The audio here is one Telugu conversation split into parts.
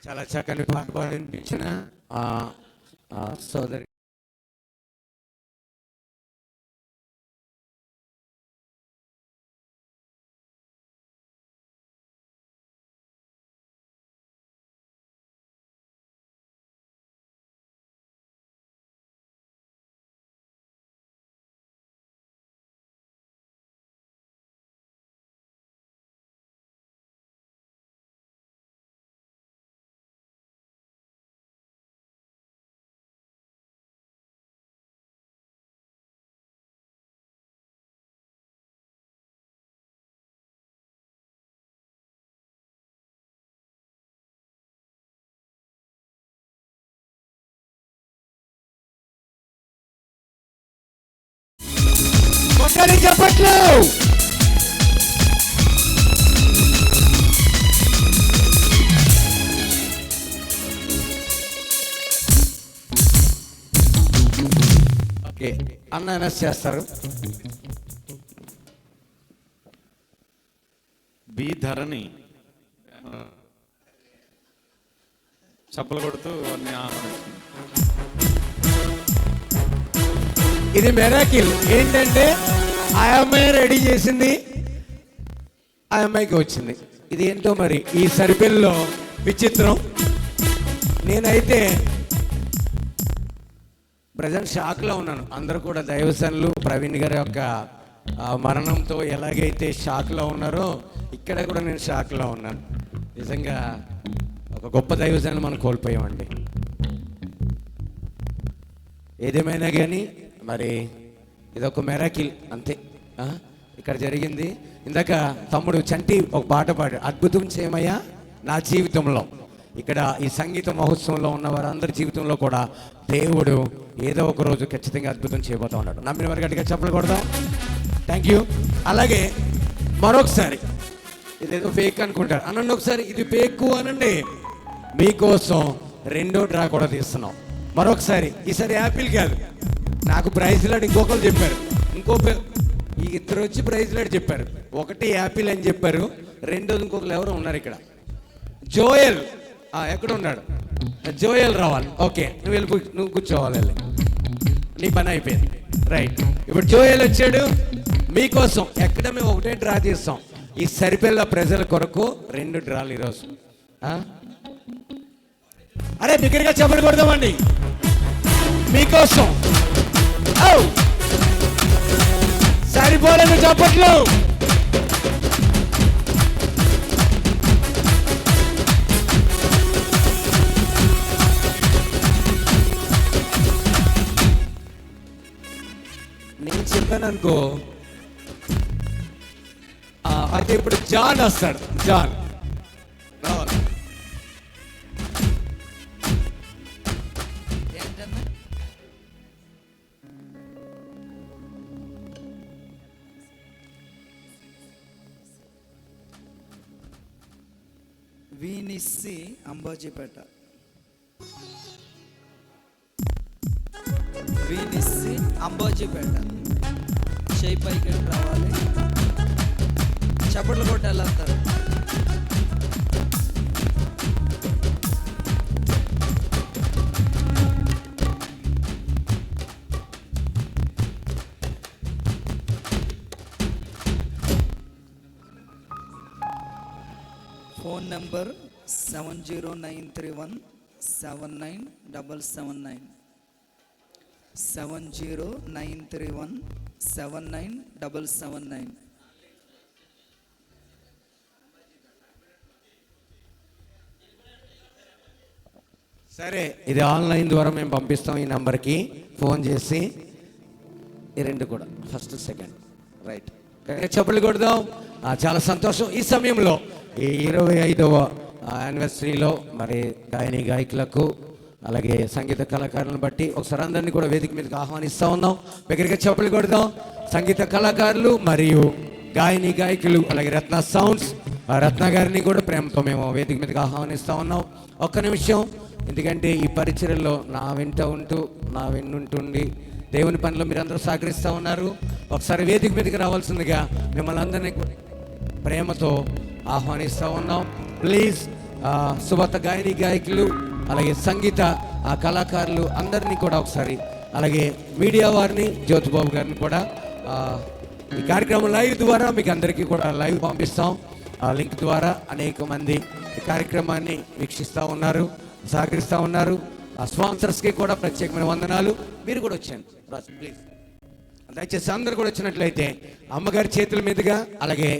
చాలా చక్కని పాట పాడించిన సోదరి చెప్పట్లు. ఓకే, అన్న అనౌన్స్ చేస్తారు. బి ధరణి చప్పలు కొడుతూ ఇది మెరాకిల్. ఏంటంటే ఆ అమ్మాయి రెడీ చేసింది, ఆ అమ్మాయికి వచ్చింది. ఇది ఏంటో మరి ఈ సర్కిల్లో విచిత్రం. నేనైతే ప్రజెంట్ షాక్లో ఉన్నాను. అందరూ కూడా దైవసనులు ప్రవీణ్ గారి యొక్క మరణంతో ఎలాగైతే షాక్లో ఉన్నారో ఇక్కడ కూడా నేను షాక్లో ఉన్నాను. నిజంగా ఒక గొప్ప దైవసనులు మనం కోల్పోయామండి. ఏదేమైనా కానీ మరి ఇదొక మెరాకిల్ అంతే. ఇక్కడ జరిగింది. ఇందాక తమ్ముడు చంటి ఒక పాట పాడు, అద్భుతం చేయమయ్యా నా జీవితంలో. ఇక్కడ ఈ సంగీత మహోత్సవంలో ఉన్న వారందరి జీవితంలో కూడా దేవుడు ఏదో ఒక రోజు ఖచ్చితంగా అద్భుతం చేయబోతా ఉన్నాడు. నమ్మిన వారి గట్టిగా చప్పలు కొడదాం. Thank you. అలాగే మరొకసారి, ఇదేదో ఫేక్ అనుకుంటారు అనండి, ఒకసారి ఇది ఫేక్ అనండి. మీకోసం రెండో డ్రా కూడా తీస్తున్నాం. మరొకసారి, ఈసారి యాపిల్ కాదు, నాకు ప్రైజ్లో ఇంకొకరు చెప్పారు. ఈ ఇద్దరు వచ్చి ప్రైజ్ లాడ్ చెప్పారు. ఒకటి యాపిల్ అని చెప్పారు, రెండోది ఇంకొకరు ఎవరు ఉన్నారు ఇక్కడ, జోయల్. ఎక్కడ ఉన్నాడు జోయల్? రావాలి. ఓకే, నువ్వు వెళ్ళి నువ్వు కూర్చోవాలి, వెళ్ళి నీ పని అయిపోయింది. రైట్, ఇప్పుడు జోయల్ వచ్చాడు మీకోసం. ఎక్కడ మేము ఒకటే డ్రా తీస్తాం, ఈ సరిపిల్ల ప్రజల కొరకు 2 డ్రాలు ఈరోజు. అరే బిగ్గరగా చెప్పలు కొడదామండి మీకోసం. సరిపోలేదు చప్పట్లు. నేను చెప్పాను అనుకో, అయితే ఇప్పుడు జాన్ వస్తాడు. జాన్ రావాలి. వీనిస్సి అంబాజీపేట. వీనిస్సి అంబాజీపేట. చేయి పైకి రావాలి, చప్పట్లు కొట్టి వెళ్ళారు. Phone number 7093179779 7093179779. సరే, ఇది ఆన్లైన్ ద్వారా మేము పంపిస్తాం. ఈ నంబర్కి ఫోన్ చేసి ఈ 2 కూడా ఫస్ట్ సెకండ్. రైట్, చప్పట్లు కొడదాం. చాలా సంతోషం. ఈ సమయంలో ఈ 25వ యానివర్సరీలో మరి గాయని గాయకులకు అలాగే సంగీత కళాకారులను బట్టి ఒకసారి అందరినీ కూడా వేదిక మీదకి ఆహ్వానిస్తూ ఉన్నాం. దగ్గరగా చప్పట్లు కొడదాం. సంగీత కళాకారులు మరియు గాయని గాయకులు అలాగే రత్న సౌండ్స్ రత్న గారిని కూడా ప్రేమతో మేము వేదిక మీదకి ఆహ్వానిస్తూ ఉన్నాం. ఒక్క నిమిషం, ఎందుకంటే ఈ పరిచర్యలో నా వెంట ఉంటూ నా వెన్నుంటుండి దేవుని పనిలో మీరందరూ సహకరిస్తూ ఉన్నారు. ఒకసారి వేదిక మీదకి రావాల్సిందిగా మిమ్మల్ని అందరినీ ప్రేమతో ఆహ్వానిస్తూ ఉన్నాం. ప్లీజ్ సుభత గాయని గాయకులు అలాగే సంగీత కళాకారులు అందరినీ కూడా ఒకసారి, అలాగే మీడియా వారిని జ్యోతిబాబు గారిని కూడా ఈ కార్యక్రమం లైవ్ ద్వారా మీకు అందరికీ కూడా లైవ్ పంపిస్తాం. ఆ లింక్ ద్వారా అనేక మంది ఈ కార్యక్రమాన్ని వీక్షిస్తూ ఉన్నారు, సహకరిస్తూ ఉన్నారు. ఆ స్పాన్సర్స్కి కూడా ప్రత్యేకమైన వందనాలు. మీరు కూడా వచ్చాను ప్లీజ్, దయచేసి అందరు కూడా వచ్చినట్లయితే అమ్మగారి చేతుల మీదుగా అలాగే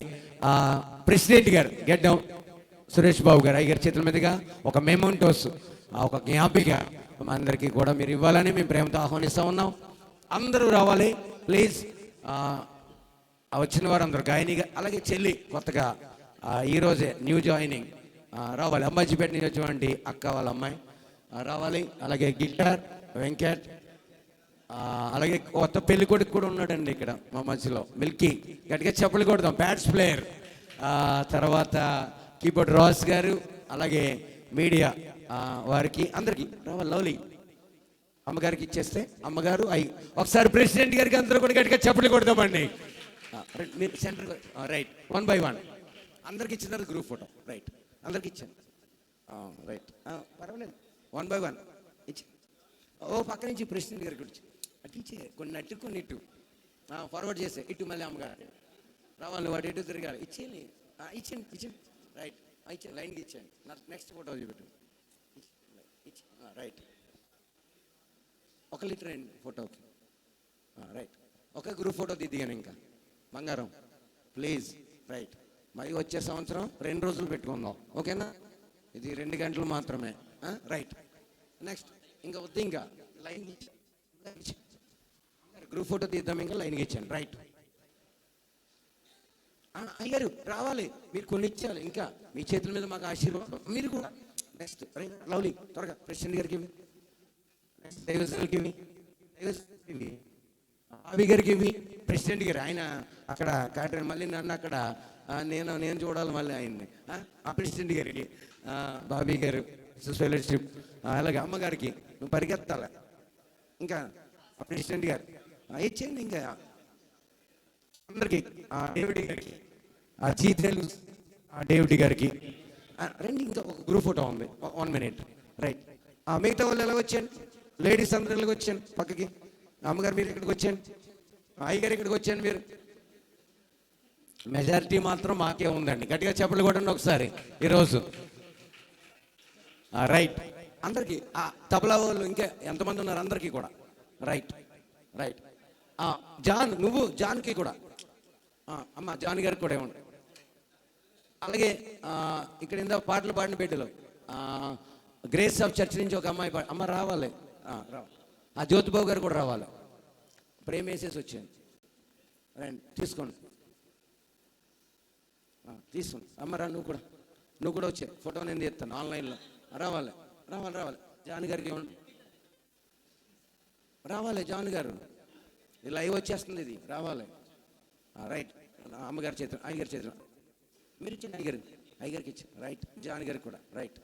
ప్రెసిడెంట్ గారు గెడ్డం సురేష్ బాబు గారు అయ్యగారి చేతుల మీదుగా ఒక మెమోంటోస్, ఒక జ్ఞాపిక అందరికీ కూడా మీరు ఇవ్వాలని మేము ప్రేమతో ఆహ్వానిస్తూ ఉన్నాం. అందరూ రావాలి ప్లీజ్. వచ్చిన వారు అందరూ గాయనిగా, అలాగే చెల్లి కొత్తగా ఈరోజే న్యూ జాయినింగ్ రావాలి. అంబాజీపేట నుంచి వచ్చినటువంటి అక్క వాళ్ళ అమ్మాయి రావాలి. అలాగే గిటార్ వెంకట్, అలాగే కొత్త పెళ్లి కొడుకు కూడా ఉన్నాడండి ఇక్కడ మా మధ్యలో, మిల్కీ. గట్టిగా చెప్పలు కొడదాం. బ్యాట్స్ ప్లేయర్, తర్వాత కీబోర్డ్ రాస్ గారు, అలాగే మీడియా వారికి అందరికీ రావాలి. లవ్లీ అమ్మగారికి ఇచ్చేస్తే అమ్మగారు ఒకసారి ప్రెసిడెంట్ గారికి అందరూ కూడా గట్టిగా చెప్పలు కొడదామండి. మీరు సెంటర్ రైట్, 1 by 1 అందరికి ఇచ్చిన తర్వాత గ్రూప్ ఫోటో. రైట్, అందరికి ఇచ్చాను. రైట్, పర్వాలేదు. 1 by 1 ఇచ్చి పక్క నుంచి ప్రెసిడెంట్ గారికి వచ్చి అటు ఇచ్చే కొన్ని అట్టు కొన్ని ఇటు ఫార్వర్డ్ చేసే ఇటు మళ్ళీ అమ్మగారు రావాలి. వాటి ఇటు తిరగాలి. ఇచ్చేయండి, ఇచ్చేయండి. రైట్, ఇచ్చే లైన్కి ఇచ్చేయండి. నెక్స్ట్ ఫోటో చూపెట్టు. రైట్, 1 లీటర్ అండి ఫోటోకి. రైట్, ఒక గ్రూప్ ఫోటో దిద్దిగాను. ఇంకా బంగారం ప్లీజ్. రైట్, మరి వచ్చే సంవత్సరం 2 రోజులు పెట్టుకుందాం, ఓకేనా? ఇది 2 గంటలు మాత్రమే. రైట్, నెక్స్ట్ ఇంకా వద్దు, ఇంకా లైన్ గ్రూప్ ఫోటో తీద్దాం. ఇంకా లైన్కి ఇచ్చాను. రైట్, అయ్యారు రావాలి. మీరు కొన్ని ఇచ్చారు. ఇంకా మీ చేతుల మీద మాకు ఆశీర్వాదం. మీరు కూడా నెక్స్ట్ లవ్లీ త్వరగా ప్రెసిడెంట్ గారికి బాబీ గారికి ప్రెసిడెంట్ గారు ఆయన అక్కడ క్యాటరింగ్, మళ్ళీ నన్ను అక్కడ నేను చూడాలి మళ్ళీ ఆయన్ని. ఆ ప్రెసిడెంట్ గారికి బాబీ గారు ఫెలోషిప్, అలాగే అమ్మగారికి నువ్వు పరిగెత్తాలి. ఇంకా ప్రెసిడెంట్ గారు ఇచ్చేయండి. ఇంకా అందరికి డేవిడ్ గారికి, జీ తెలుగు డేవిడ్ గారికి రండి. ఇంకా ఒక గ్రూప్ ఫోటో ఉంది, 1 minute, రైట్. మిగతా వాళ్ళు ఎలాగ వచ్చాను, లేడీస్ అందరూ ఎలాగ వచ్చాను పక్కకి. అమ్మగారు మీరు ఇక్కడికి వచ్చాను, అయ్యగారు ఇక్కడికి వచ్చాను. మీరు మెజారిటీ మాత్రం మాకే ఉందండి. గట్టిగా చెప్పలు కొట్టండి ఒకసారి ఈరోజు. రైట్, అందరికీ తబలా వాళ్ళు ఇంకా ఎంతమంది ఉన్నారు అందరికీ కూడా. Right right. జాన్, నువ్వు జాన్కి కూడా, అమ్మ జాన్ గారికి కూడా ఇవ్వండి. అలాగే ఇక్కడ ఇందా పాటలు పాడిన బిడ్డలు గ్రేస్ ఆఫ్ చర్చ్ నుంచి ఒక అమ్మాయి అమ్మ రావాలి. జ్యోతిబాబు గారు కూడా రావాలి. ప్రేమ వేసేసి వచ్చాను. రండి తీసుకోండి, తీసుకోండి. అమ్మ రా, నువ్వు కూడా వచ్చే ఫోటో నేను తీస్తాను ఆన్లైన్లో. రావాలి రావాలి రావాలి. జాన్ గారికి ఇవ్వండి. రావాలి జాన్ గారు, ఇది లైవ్ వచ్చేస్తుంది, ఇది రావాలి. రైట్. అమ్మగారి చేతులు, అయ్యగారి చేతులు మీరు ఇచ్చింది, అయ్యగారికి ఇచ్చి. రైట్. జాన్ గారికి కూడా. Right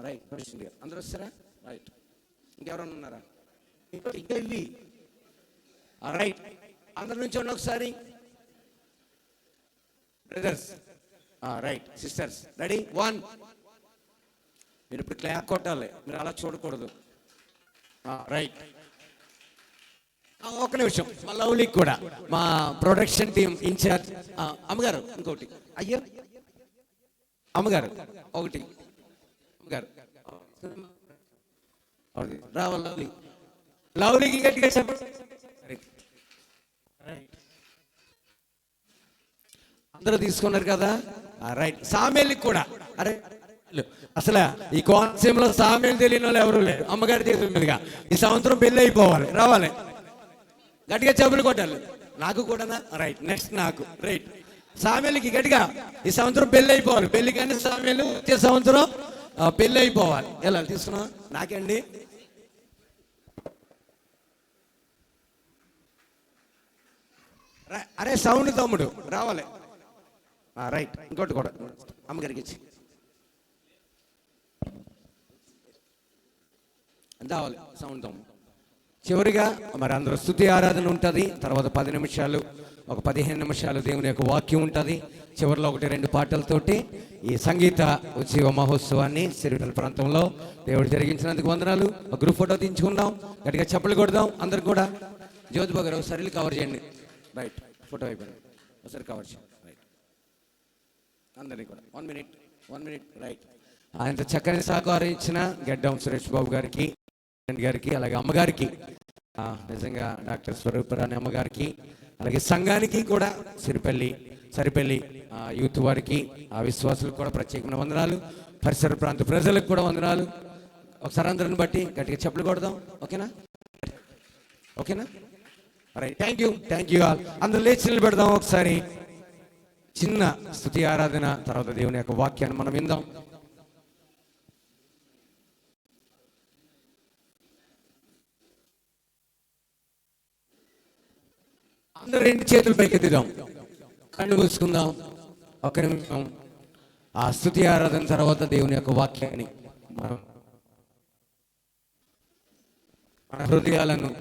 right. పరిస్థితి గారు అందరూ వస్తారా? రైట్. ఇంకెవరన్నా ఉన్నారా? ఇంకా వెళ్ళి రైట్. అందరి నుంచి ఉన్న ఒకసారి బ్రదర్స్, రైట్. Sisters ready? 1. మీరు ఇప్పుడు క్లాప్ కొట్టాలి, మీరు అలా చూడకూడదు. రైట్. ఒక నిమిషం, మా లవ్లీకి కూడా, మా ప్రొడక్షన్ టీం ఇన్ఛార్జ్ అమ్మగారు ఇంకోటి. అయ్యో అమ్మగారు ఒకటి, అమ్మగారు రావాలి. లవ్లీ, లవ్లీకి గట్టిగా చెప్పండి. అందరూ తీసుకున్నారు కదా? రైట్. సామేళ్ళకి కూడా. అరే అసలు ఈ కోనసీమలో సామేలు తెలియని వాళ్ళు ఎవరు లేరు. అమ్మగారి చేతుల మీదుగా ఈ సంవత్సరం పెళ్ళి అయిపోవాలి. రావాలి, గట్టిగా చెప్పులు కొట్టాలి. నాకు కూడానా? రైట్. నెక్స్ట్ నాకు. రైట్. సామేలకి గట్టిగా ఈ సంవత్సరం పెళ్ళి అయిపోవాలి. పెళ్లి కానీ సామేలు వచ్చే సంవత్సరం పెళ్ళి అయిపోవాలి. ఎలా తీసుకున్నా? నాకండి. అరే సౌండ్ తమ్ముడు రావాలి. రైట్. ఇంకోటి కూడా అమ్మగారికి ఇచ్చి రావాలి. సౌండ్ తమ్ముడు. చివరిగా మరి అందరూ స్తుతి ఆరాధన ఉంటుంది. తర్వాత 10 నిమిషాలు, ఒక 15 నిమిషాలు దేవుని యొక్క వాక్యం ఉంటుంది. చివరిలో 1-2 పాటలతోటి ఈ సంగీత ఉత్సవ మహోత్సవాన్ని సిరిపల్లి ప్రాంతంలో దేవుడు జరిగించినందుకు వందనాలు. ఒక గ్రూప్ ఫోటో తీయించుకుందాం, గట్టిగా చప్పలు కొడదాం. అందరు కూడా జ్యోతిబాబు గారు ఒకసారి కవర్ చేయండి. రైట్. ఫోటో అయిపోయింది, ఒకసారి కవర్ చేయండి. రైట్. అందరినీ కూడా 1 minute. రైట్. ఆయన చక్కని సహకారం ఇచ్చిన గెడ్డం సురేష్ బాబు గారికి గారికి, అలాగే అమ్మగారికి, నిజంగా డాక్టర్ స్వరూపరాణి అమ్మగారికి, అలాగే సంఘానికి కూడా, సరిపల్లి యూత్ వారికి, విశ్వాసులకు కూడా ప్రత్యేకమైన వందనాలు. పరిసర ప్రాంత ప్రజలకు కూడా వందనాలు. ఒకసారి అందరిని బట్టి గట్టిగా చెప్పులు కొడదాం. ఓకేనా? రైట్. Thank you all. అందరూ లేచి నిలబెడదాం. ఒకసారి చిన్న స్తుతి ఆరాధన, తర్వాత దేవుని యొక్క వాక్యాన్ని మనం విందాం. అందరూ 2 చేతులు పైకెత్తుదాం, కళ్ళు మూసుకుందాం. ఒక్క నిమిషం. ఆ స్తుతి ఆరాధన తర్వాత దేవుని యొక్క వాక్యాన్ని మన హృదయాలను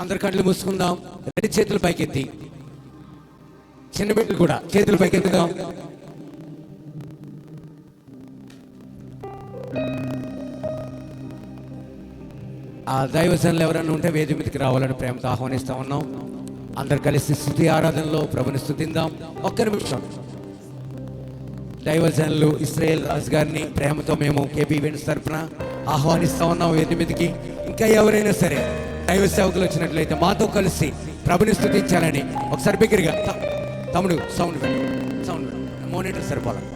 అందరు కళ్ళు మూసుకుందాం. 2 చేతులు పైకెత్తి, చిన్న బిడ్డలు కూడా చేతులు పైకెత్తుదాం. దైవజనులు ఎవరైనా ఉంటే వేది మీదకి రావాలని ప్రేమతో ఆహ్వానిస్తా ఉన్నాం. అందరు కలిసి స్తుతి ఆరాధనలో ప్రభుని స్తుతిద్దాం. ఒక్క నిమిషం. దైవజనులు ఇస్రాయేల్ రాజు గారిని ప్రేమతో మేము కేబీ ఈవెంట్స్ తరఫున ఆహ్వానిస్తా ఉన్నాం వేది మీదకి. ఇంకా ఎవరైనా సరే దైవ సేవకులు వచ్చినట్లయితే మాతో కలిసి ప్రభుని స్తుతించాలని ఒకసారి బిగ్గరగా. తమ్ముడు సౌండ్ మోనిటర్ సరిపోవాలి.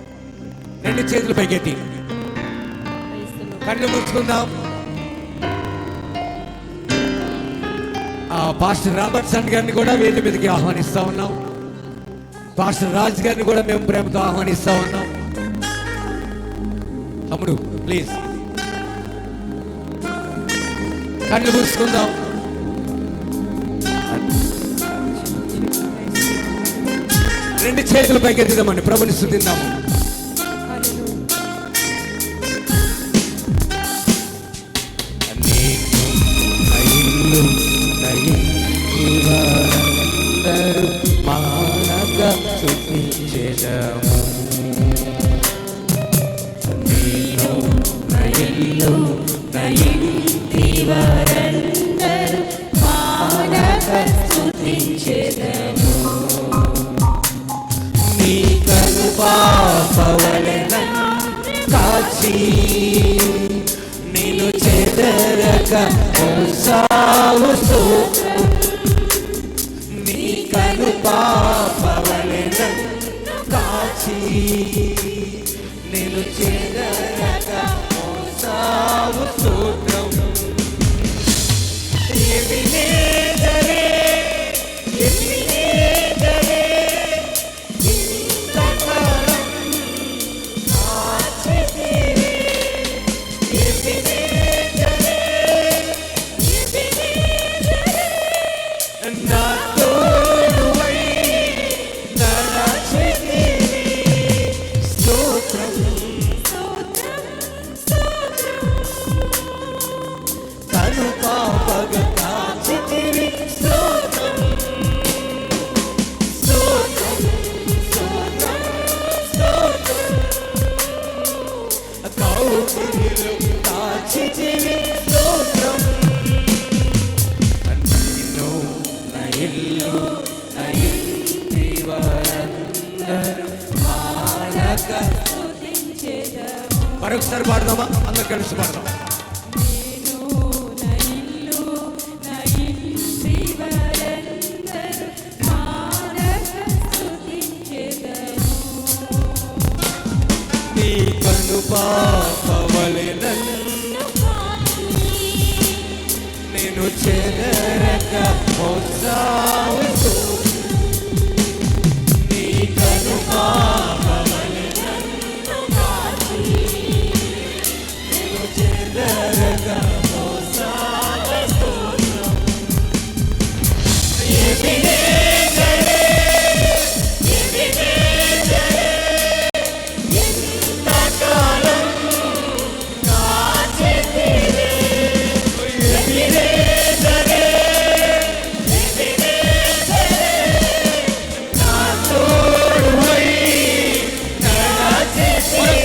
2 చేతులు పైకెత్తి కళ్ళు మూసుకుందాం. పాస్టర్ రాబర్ట్సన్ గారిని కూడా వేది మీదకి ఆహ్వానిస్తా ఉన్నాం. పాస్టర్ రాజ్ గారిని కూడా మేము ప్రేమతో ఆహ్వానిస్తా ఉన్నాం. తమ్ముడు ప్లీజ్ కళ్ళు మూసుకుందాం. రెండు చేతులు పైకెత్తుదామండి, ప్రభుని స్తుతిద్దాము. అందరూ పాపగా స్తుతించెదము. నేను నా ఇల్లు నా ఇంటి వారందరూ పాడగా స్తుతించెదము. నీ కను పాపవలె నన్ను కాచి నిన్ను చెదరక మోసావు స్తోత్రం. నీ కను పాపవలె నన్ను కాచి నిన్ను చెదరక మోసావు స్తోత్రం. ఎబినేజరే ఎబినేజరే ఇంతకాలం కాచితివి. ఎబినేజరే ఎబినేజరే నా తోడువై నడచితివి. స్తోత్రం కను పాపగా కాచితివి. స్తోత్రం స్తోత్రం స్తోత్రం స్తోత్రం కౌగిలిలో కాచితివి. స్తోత్రం నిన్ను నా ఇల్లు నా ఇంటి వారందరూ పాడగా స్తుతించెదము. మరొకసారి పాడదామా? అందరు కలిసి పాడదాం. నీ కను పాపవలె నన్ను నేను చెదరక మోసావు స్తోత్రం. నీ కను పాపవలె నన్ను కాచి నేను చెదరక మోసావు స్తోత్రం. ఎబినేజరే ఎబినేజరే ఇంతకాలం కాచితివి. ఎబినేజరే ఎబినేజరే నా తోడువై నడచితివి.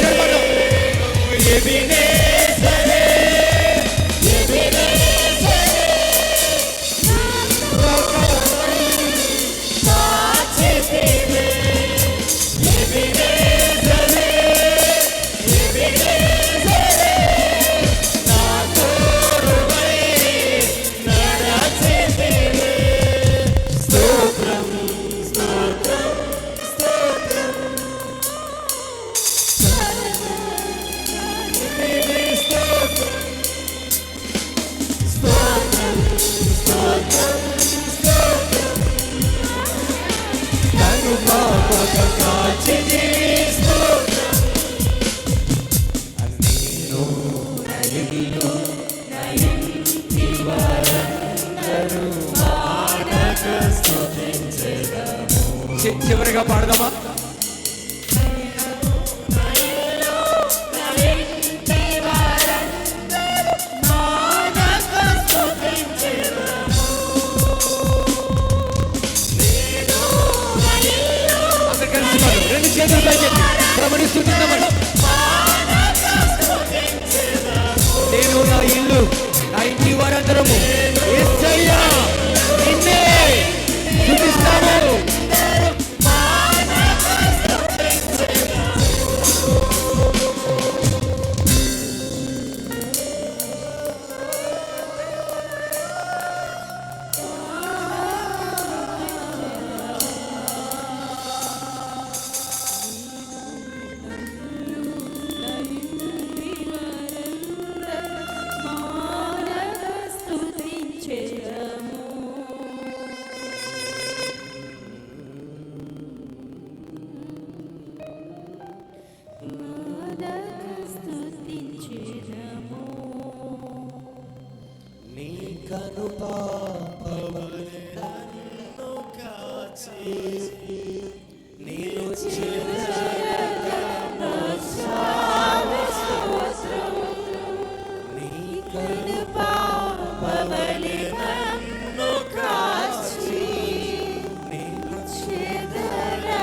ఎబినేజరే ఎబినేజరే కాచితివి. ఎబినేజరే ఎబినేజరే నా తోడువై నడచితివి. స్తోత్రం స్తోత్రం స్తోత్రం స్తోత్రం స్తోత్రం స్తోత్రం కను పాపగా కాచితివి. స్తోత్రం నేను నా ఇల్లు నా ఇంటి వారందరూ పాడగా స్తుతించెదము. చివరిగా పాడదామా? అందరు కలిసి పాడదాం. రెండు చేతులు పైకెత్తి ప్రభుని స్తుతిద్దామని. నేను నా ఇల్లు నా ఇంటి వారందరము యేసయ్యా నిన్నే స్తుతిస్తాము. నీ కను పాపవలె నన్ను కాచి నేను చెదరక మోసావు స్తోత్రం. నీ కను పాపవలె నన్ను కాచి నేను చెదరక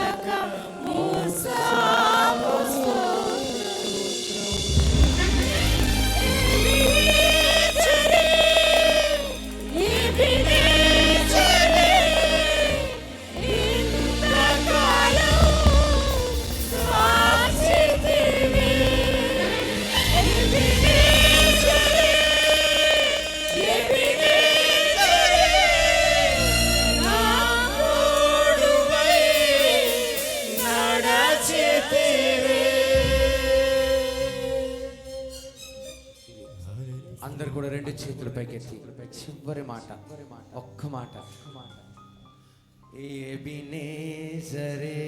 చేతుల పైకెత్తి చివరి మాట, ఒక్క మాట. ఎబినేజరే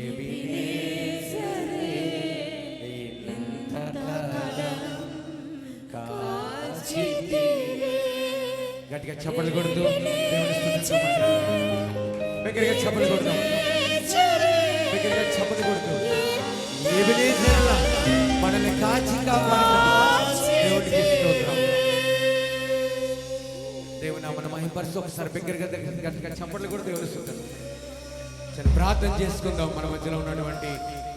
ఎబినేజరే ఇంతకాలం కాచితివే. గట్టిగా చప్పట్లు కొడుతూ దేవుని స్తుతించమంటారు. బిగ్గరగా చప్పట్లు కొడతాం, బిగ్గరగా చప్పట్లు కొడుతూ ఎబినేజర్లా మనల్ని కాచి కాపాడిన దేవునికి స్తోత్రం. దేవుని నామమున మహిమపరుస్తూ ఒకసారి బిగ్గరగా గట్టిగా చప్పట్లు కొడుతూ దేవుని స్తుతించండి. చిన్న ప్రార్థన చేసుకుందాం. మన మధ్యలో ఉన్నటువంటి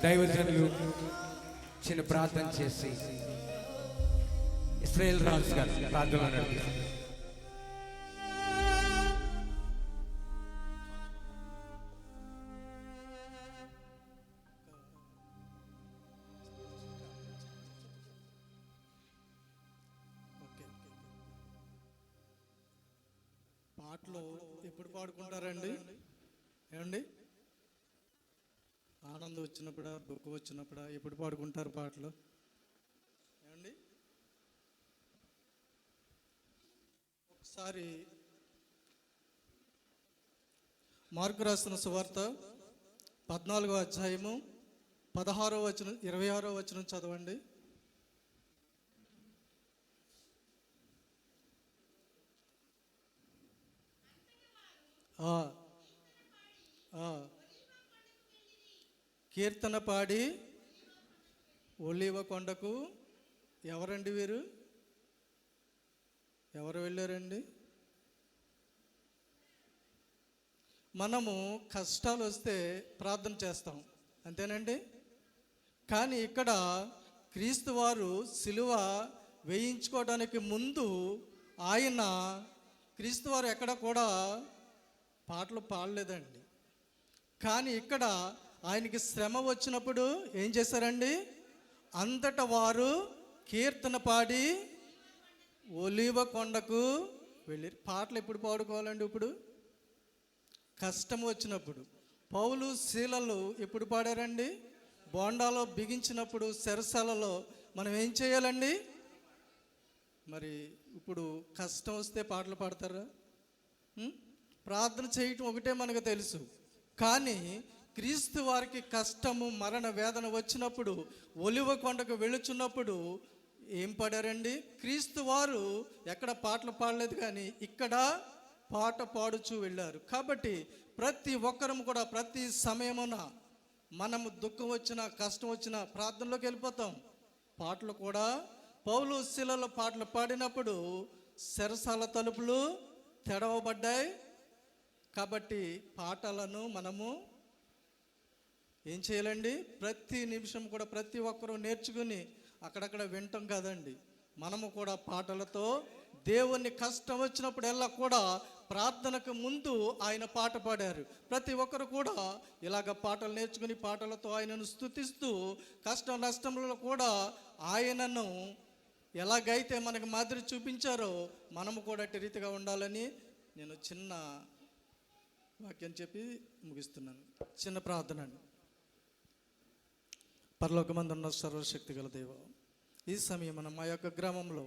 దైవజనులు చిన్న ప్రార్థన చేసి ఇశ్రాయేల్ రాజు గారు ప్రార్థనలో నడిపారు. పాటలు ఎప్పుడు పాడుకుంటారండి? ఏమండి, ఆనందం వచ్చినప్పుడా, దుఃఖం వచ్చినప్పుడా, ఎప్పుడు పాడుకుంటారు పాటలు? ఏమండి, ఒకసారి మార్కు రాసిన సువార్త 14వ అధ్యాయము 16వ వచనం 26వ వచనం చదవండి. కీర్తన పాడి ఒలీవ కొండకు ఎవరండి వీరు? ఎవరు వెళ్ళారండి? మనము కష్టాలు వస్తే ప్రార్థన చేస్తాం, అంతేనండి. కానీ ఇక్కడ క్రీస్తు వారు సిలువ వేయించుకోవడానికి ముందు ఆయన క్రీస్తు వారు ఎక్కడ కూడా పాటలు పాడలేదండి. కానీ ఇక్కడ ఆయనకి శ్రమ వచ్చినప్పుడు ఏం చేశారండి? అంతటా వారు కీర్తన పాడి ఒలీవ కొండకు వెళ్ళి. పాటలు ఎప్పుడు పాడుకోవాలండి? ఇప్పుడు కష్టం వచ్చినప్పుడు. పౌలు శీలలు ఎప్పుడు పాడారండి? బోండాలో బిగించినప్పుడు, చెరసాలలో. మనం ఏం చేయాలండి? మరి ఇప్పుడు కష్టం వస్తే పాటలు పాడతారా? ప్రార్థన చేయటం ఒకటే మనకు తెలుసు. కానీ క్రీస్తు వారికి కష్టము, మరణ వేదన వచ్చినప్పుడు, ఒలివ కొండకు వెళుచున్నప్పుడు ఏం పాడారండి? క్రీస్తు వారు ఎక్కడ పాటలు పాడలేదు, కానీ ఇక్కడ పాట పాడుచూ వెళ్ళారు. కాబట్టి ప్రతి ఒక్కరము కూడా ప్రతి సమయమున మనము దుఃఖం వచ్చినా, కష్టం వచ్చినా ప్రార్థనలోకి వెళ్ళిపోతాం. పాటలు కూడా పౌలు శిలలో పాటలు పాడినప్పుడు చెరసాల తలుపులు తెరవబడ్డాయి. కాబట్టి పాటలను మనము ఏం చేయాలండి? ప్రతి నిమిషం కూడా ప్రతి ఒక్కరూ నేర్చుకుని అక్కడక్కడ వింటాం కదండి. మనము కూడా పాటలతో దేవుని కష్టం వచ్చినప్పుడల్లా కూడా ప్రార్థనకు ముందు ఆయన పాట పాడారు. ప్రతి ఒక్కరు కూడా ఇలాగ పాటలు నేర్చుకుని పాటలతో ఆయనను స్తుతిస్తూ కష్ట నష్టంలో కూడా ఆయనను ఎలాగైతే మనకు మాదిరి చూపించారో మనము కూడా అట్టి రీతిగా ఉండాలని నేను చిన్న వాక్యం చెప్పి ముగిస్తున్నాను. చిన్న ప్రార్థన అండి. పరలోకమందున్న సర్వశక్తి గల దేవ, ఈ సమయం మనం మా యొక్క గ్రామంలో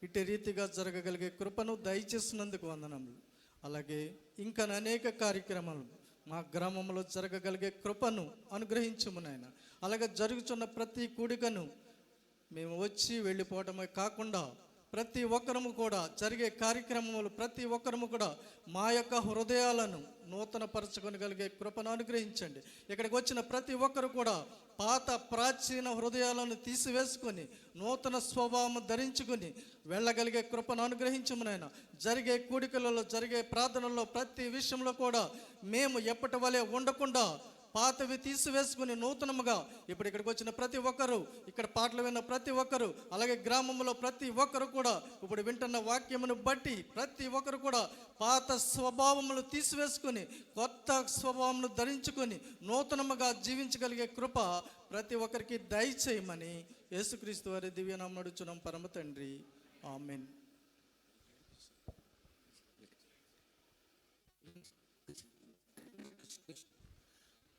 ఇట్టి రీతిగా జరగగలిగే కృపను దయచేసినందుకు వందనములు. అలాగే ఇంకా అనేక కార్యక్రమాలు మా గ్రామంలో జరగగలిగే కృపను అనుగ్రహించుము నాయన. అలాగే జరుగుతున్న ప్రతి కూడికను మేము వచ్చి వెళ్ళిపోవటమే కాకుండా ప్రతి ఒక్కరము కూడా జరిగే కార్యక్రమములు ప్రతి ఒక్కరము కూడా మా యొక్క హృదయాలను నూతన పరచుకొనగలిగే కృపను అనుగ్రహించండి. ఇక్కడికి వచ్చిన ప్రతి ఒక్కరు కూడా పాత ప్రాచీన హృదయాలను తీసివేసుకొని నూతన స్వభావం ధరించుకొని వెళ్ళగలిగే కృపను అనుగ్రహించము నాయన. జరిగే కూడికలలో, జరిగే ప్రార్థనల్లో ప్రతి విషయంలో కూడా మేము ఎప్పటి వలె ఉండకుండా పాతవి తీసివేసుకుని నూతనముగా ఇప్పుడు ఇక్కడికి వచ్చిన ప్రతి ఒక్కరు, ఇక్కడ పాటలు విన్న ప్రతి ఒక్కరు, అలాగే గ్రామంలో ప్రతి ఒక్కరు కూడా ఇప్పుడు వింటున్న వాక్యమును బట్టి ప్రతి ఒక్కరు కూడా పాత స్వభావములు తీసివేసుకుని కొత్త స్వభావమును ధరించుకొని నూతనముగా జీవించగలిగే కృప ప్రతి ఒక్కరికి దయచేయమని యేసుక్రీస్తు వారి దివ్యనామమున అడుగుచున్నాం పరమ తండ్రి, ఆమేన్.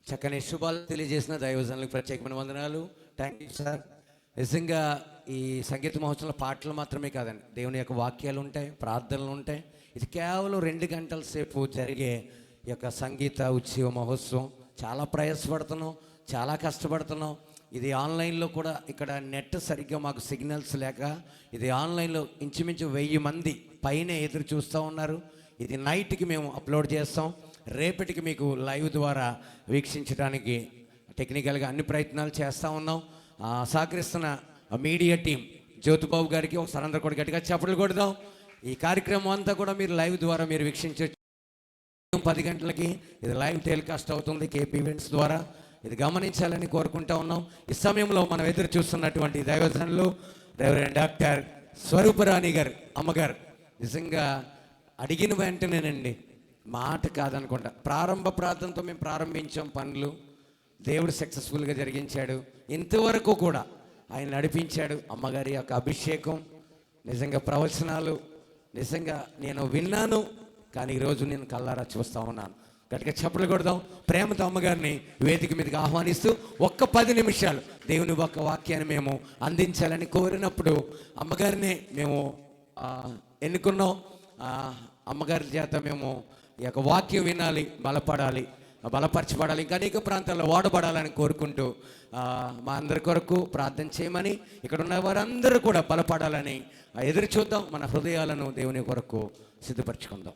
చక్కని శుభాలు తెలియజేసిన దైవజనులకు ప్రత్యేకమైన వందనాలు. Thank you sir. నిజంగా ఈ సంగీత మహోత్సవంలో పాటలు మాత్రమే కాదండి, దేవుని యొక్క వాక్యాలు ఉంటాయి, ప్రార్థనలు ఉంటాయి. ఇది కేవలం 2 గంటల సేపు జరిగే ఈ యొక్క సంగీత ఉత్సవ మహోత్సవం. చాలా ప్రయాసపడుతున్నాం, చాలా కష్టపడుతున్నాం. ఇది ఆన్లైన్లో కూడా ఇక్కడ నెట్ సరిగ్గా మాకు సిగ్నల్స్ లేక ఇది ఆన్లైన్లో ఇంచుమించు 1000 మంది పైన ఎదురు చూస్తూ ఉన్నారు. ఇది నైట్కి మేము అప్లోడ్ చేస్తాం. రేపటికి మీకు లైవ్ ద్వారా వీక్షించడానికి టెక్నికల్గా అన్ని ప్రయత్నాలు చేస్తూ ఉన్నాం. సహకరిస్తున్న మీడియా టీం జ్యోతిబాబు గారికి ఒకసారి అందరూ కూడా గట్టిగా చప్పట్లు కొడదాం. ఈ కార్యక్రమం అంతా కూడా మీరు లైవ్ ద్వారా మీరు వీక్షించవచ్చు. 10 గంటలకి ఇది లైవ్ టెలికాస్ట్ అవుతుంది కేపీ ఈవెంట్స్ ద్వారా. ఇది గమనించాలని కోరుకుంటా ఉన్నాం. ఈ సమయంలో మనం ఎదురు చూస్తున్నటువంటి దైవజనులు రెవరెండ్ డాక్టర్ స్వరూపరాణి గారు అమ్మగారు. నిజంగా అడిగిన వెంటనేనండి, మాట కాదనుకుంటా, ప్రారంభ ప్రార్థనతో మేము ప్రారంభించాం పనులు. దేవుడు సక్సెస్ఫుల్గా జరిగించాడు. ఇంతవరకు కూడా ఆయన నడిపించాడు. అమ్మగారి యొక్క అభిషేకం, నిజంగా ప్రవచనాలు నిజంగా నేను విన్నాను, కానీ ఈరోజు నేను కళ్ళారా చూస్తూ ఉన్నాను. గట్టిగా చప్పట్లు కొడదాం. ప్రేమతో అమ్మగారిని వేదిక మీదకి ఆహ్వానిస్తూ 10 నిమిషాలు దేవుని యొక్క వాక్యాన్ని మేము అందించాలని కోరినప్పుడు అమ్మగారినే మేము ఎన్నుకున్నాం. అమ్మగారి చేత మేము ఈ యొక్క వాక్యం వినాలి, బలపరచబడాలి, ఇంకా అనేక ప్రాంతాల్లో వాడబడాలని కోరుకుంటూ మా అందరి కొరకు ప్రార్థన చేయమని, ఇక్కడ ఉన్న వారందరూ కూడా బలపడాలని ఎదురు చూద్దాం. మన హృదయాలను దేవుని కొరకు సిద్ధపరచుకుందాం.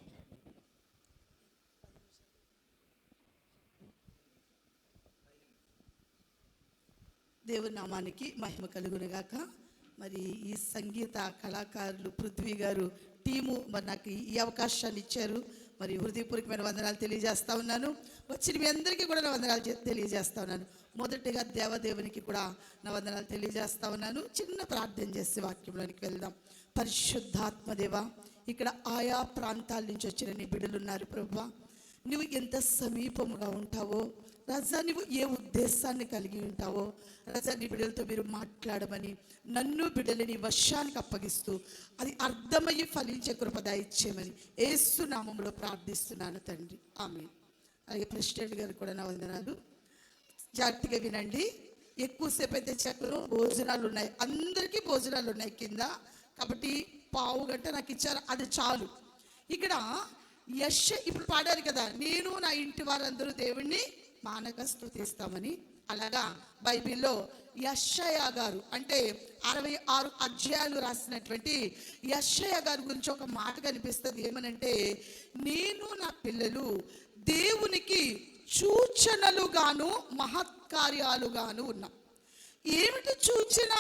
దేవుని నామానికి మహిమ కలుగునుగాక. మరి ఈ సంగీత కళాకారులు పృథ్వీ గారు టీము మరి నాకు ఈ అవకాశాన్ని ఇచ్చారు. మరి హృదయపూర్వకమైన వందనాలు తెలియజేస్తా ఉన్నాను. వచ్చిన మీ అందరికీ కూడా నా వందనాలు తెలియజేస్తా ఉన్నాను. మొదటిగా దేవదేవునికి కూడా నా వందనాలు తెలియజేస్తా ఉన్నాను. చిన్న ప్రార్థన చేసి వాక్యంలోనికి వెళ్దాం. పరిశుద్ధాత్మదేవ, ఇక్కడ ఆయా ప్రాంతాల నుంచి వచ్చిన నీ బిడ్డలు ఉన్నారు ప్రభువా. నువ్వు ఎంత సమీపముగా ఉంటావో రాజా, నువ్వు ఏ ఉద్దేశాన్ని కలిగి ఉంటావో రాజా, నీ బిడ్డలతో మీరు మాట్లాడమని నన్ను బిడ్డలని వర్షానికి అప్పగిస్తూ అది అర్థమయ్యి ఫలించే కృప దయచేయమని యేసు నామములో ప్రార్థిస్తున్నాను తండ్రి, ఆమేన్. అలాగే ప్రెసిడెంట్ గారు కూడా నా వందనాలు. జాగ్రత్తగా వినండి. ఎక్కువసేపు అయితే చెక్కలు భోజనాలు ఉన్నాయి, అందరికీ భోజనాలు ఉన్నాయి కింద, కాబట్టి 15 గంట నాకు ఇచ్చారు, అది చాలు. ఇక్కడ ఇప్పుడు పాడారు కదా, నేను నా ఇంటి వారందరూ దేవుణ్ణి మానక స్తుతిస్తామని. అలాగా బైబిల్లో యెషయా గారు అంటే 66 అధ్యాయాలు రాసినటువంటి యెషయా గారి గురించి ఒక మాట కనిపిస్తుంది. ఏమనంటే, నేను నా పిల్లలు దేవునికి సూచనలుగాను మహత్కార్యాలుగాను ఉన్నాం. ఏమిటి సూచన?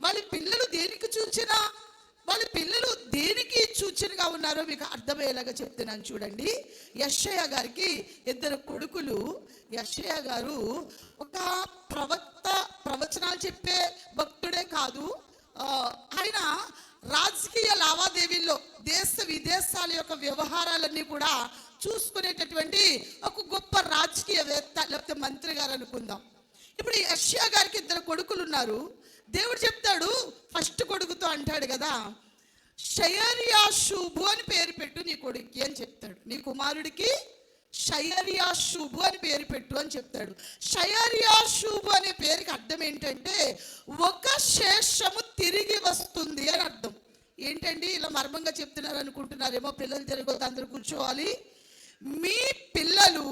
వాళ్ళ పిల్లలు దేనికి సూచన? వాళ్ళ పిల్లలు దేనికి సూచనగా ఉన్నారో మీకు అర్థమయ్యేలాగా చెప్తున్నాను చూడండి. యెషయా గారికి 2 కొడుకులు. యెషయా గారు ఒక ప్రవచనాలు చెప్పే భక్తుడే కాదు, ఆయన రాజకీయ లావాదేవీల్లో దేశ విదేశాల యొక్క వ్యవహారాలన్నీ కూడా చూసుకునేటటువంటి ఒక గొప్ప రాజకీయవేత్త, లేకపోతే మంత్రి గారు అనుకుందాం. ఇప్పుడు యెషయా గారికి 2 కొడుకులు ఉన్నారు. దేవుడు చెప్తాడు, ఫస్ట్ కొడుకుతో అంటాడు కదా, షయర్యాషూబు అని పేరు పెట్టు నీ కొడుక్కి అని చెప్తాడు. నీ కుమారుడికి షయర్యాషూబు అని పేరు పెట్టు అని చెప్తాడు. షయర్యాషూబు అనే పేరుకి అర్థం ఏంటంటే ఒక శేషము తిరిగి వస్తుంది అని అర్థం. ఏంటండి ఇలా మర్మంగా చెప్తున్నారు అనుకుంటున్నారేమో. పిల్లలు తిరగొద్దు, అందరూ కూర్చోవాలి. మీ పిల్లలు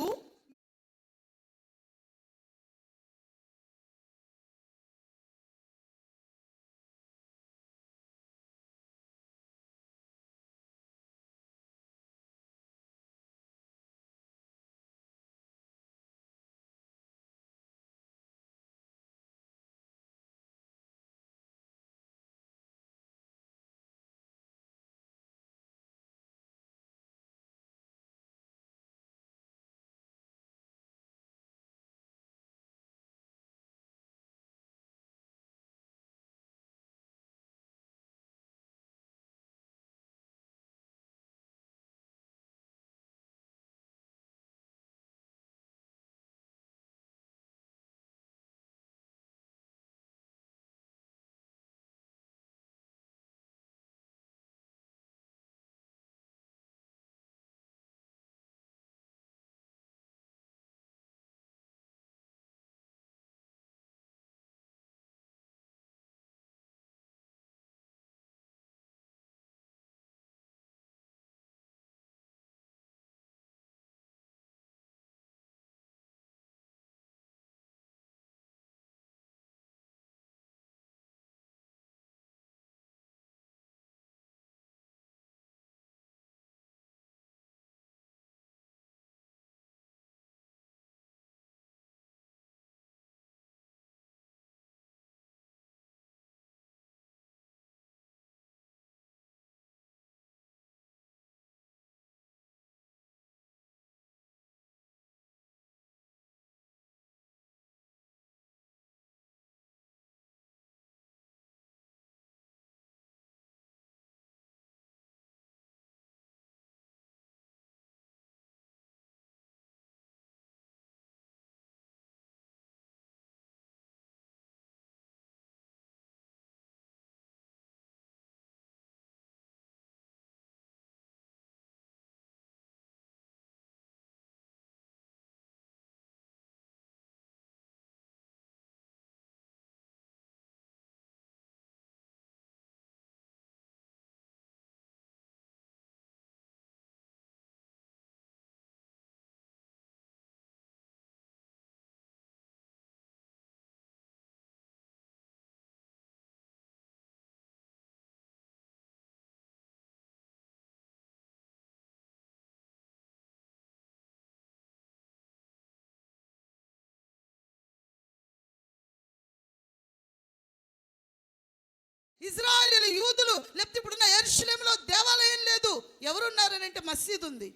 ఇజ్రాయేలు యూదులు, లేకపోతే ఇప్పుడున్న యెరూషలేములో దేవాలయం లేదు. ఎవరున్నారని అంటే మసీదు ఉంది.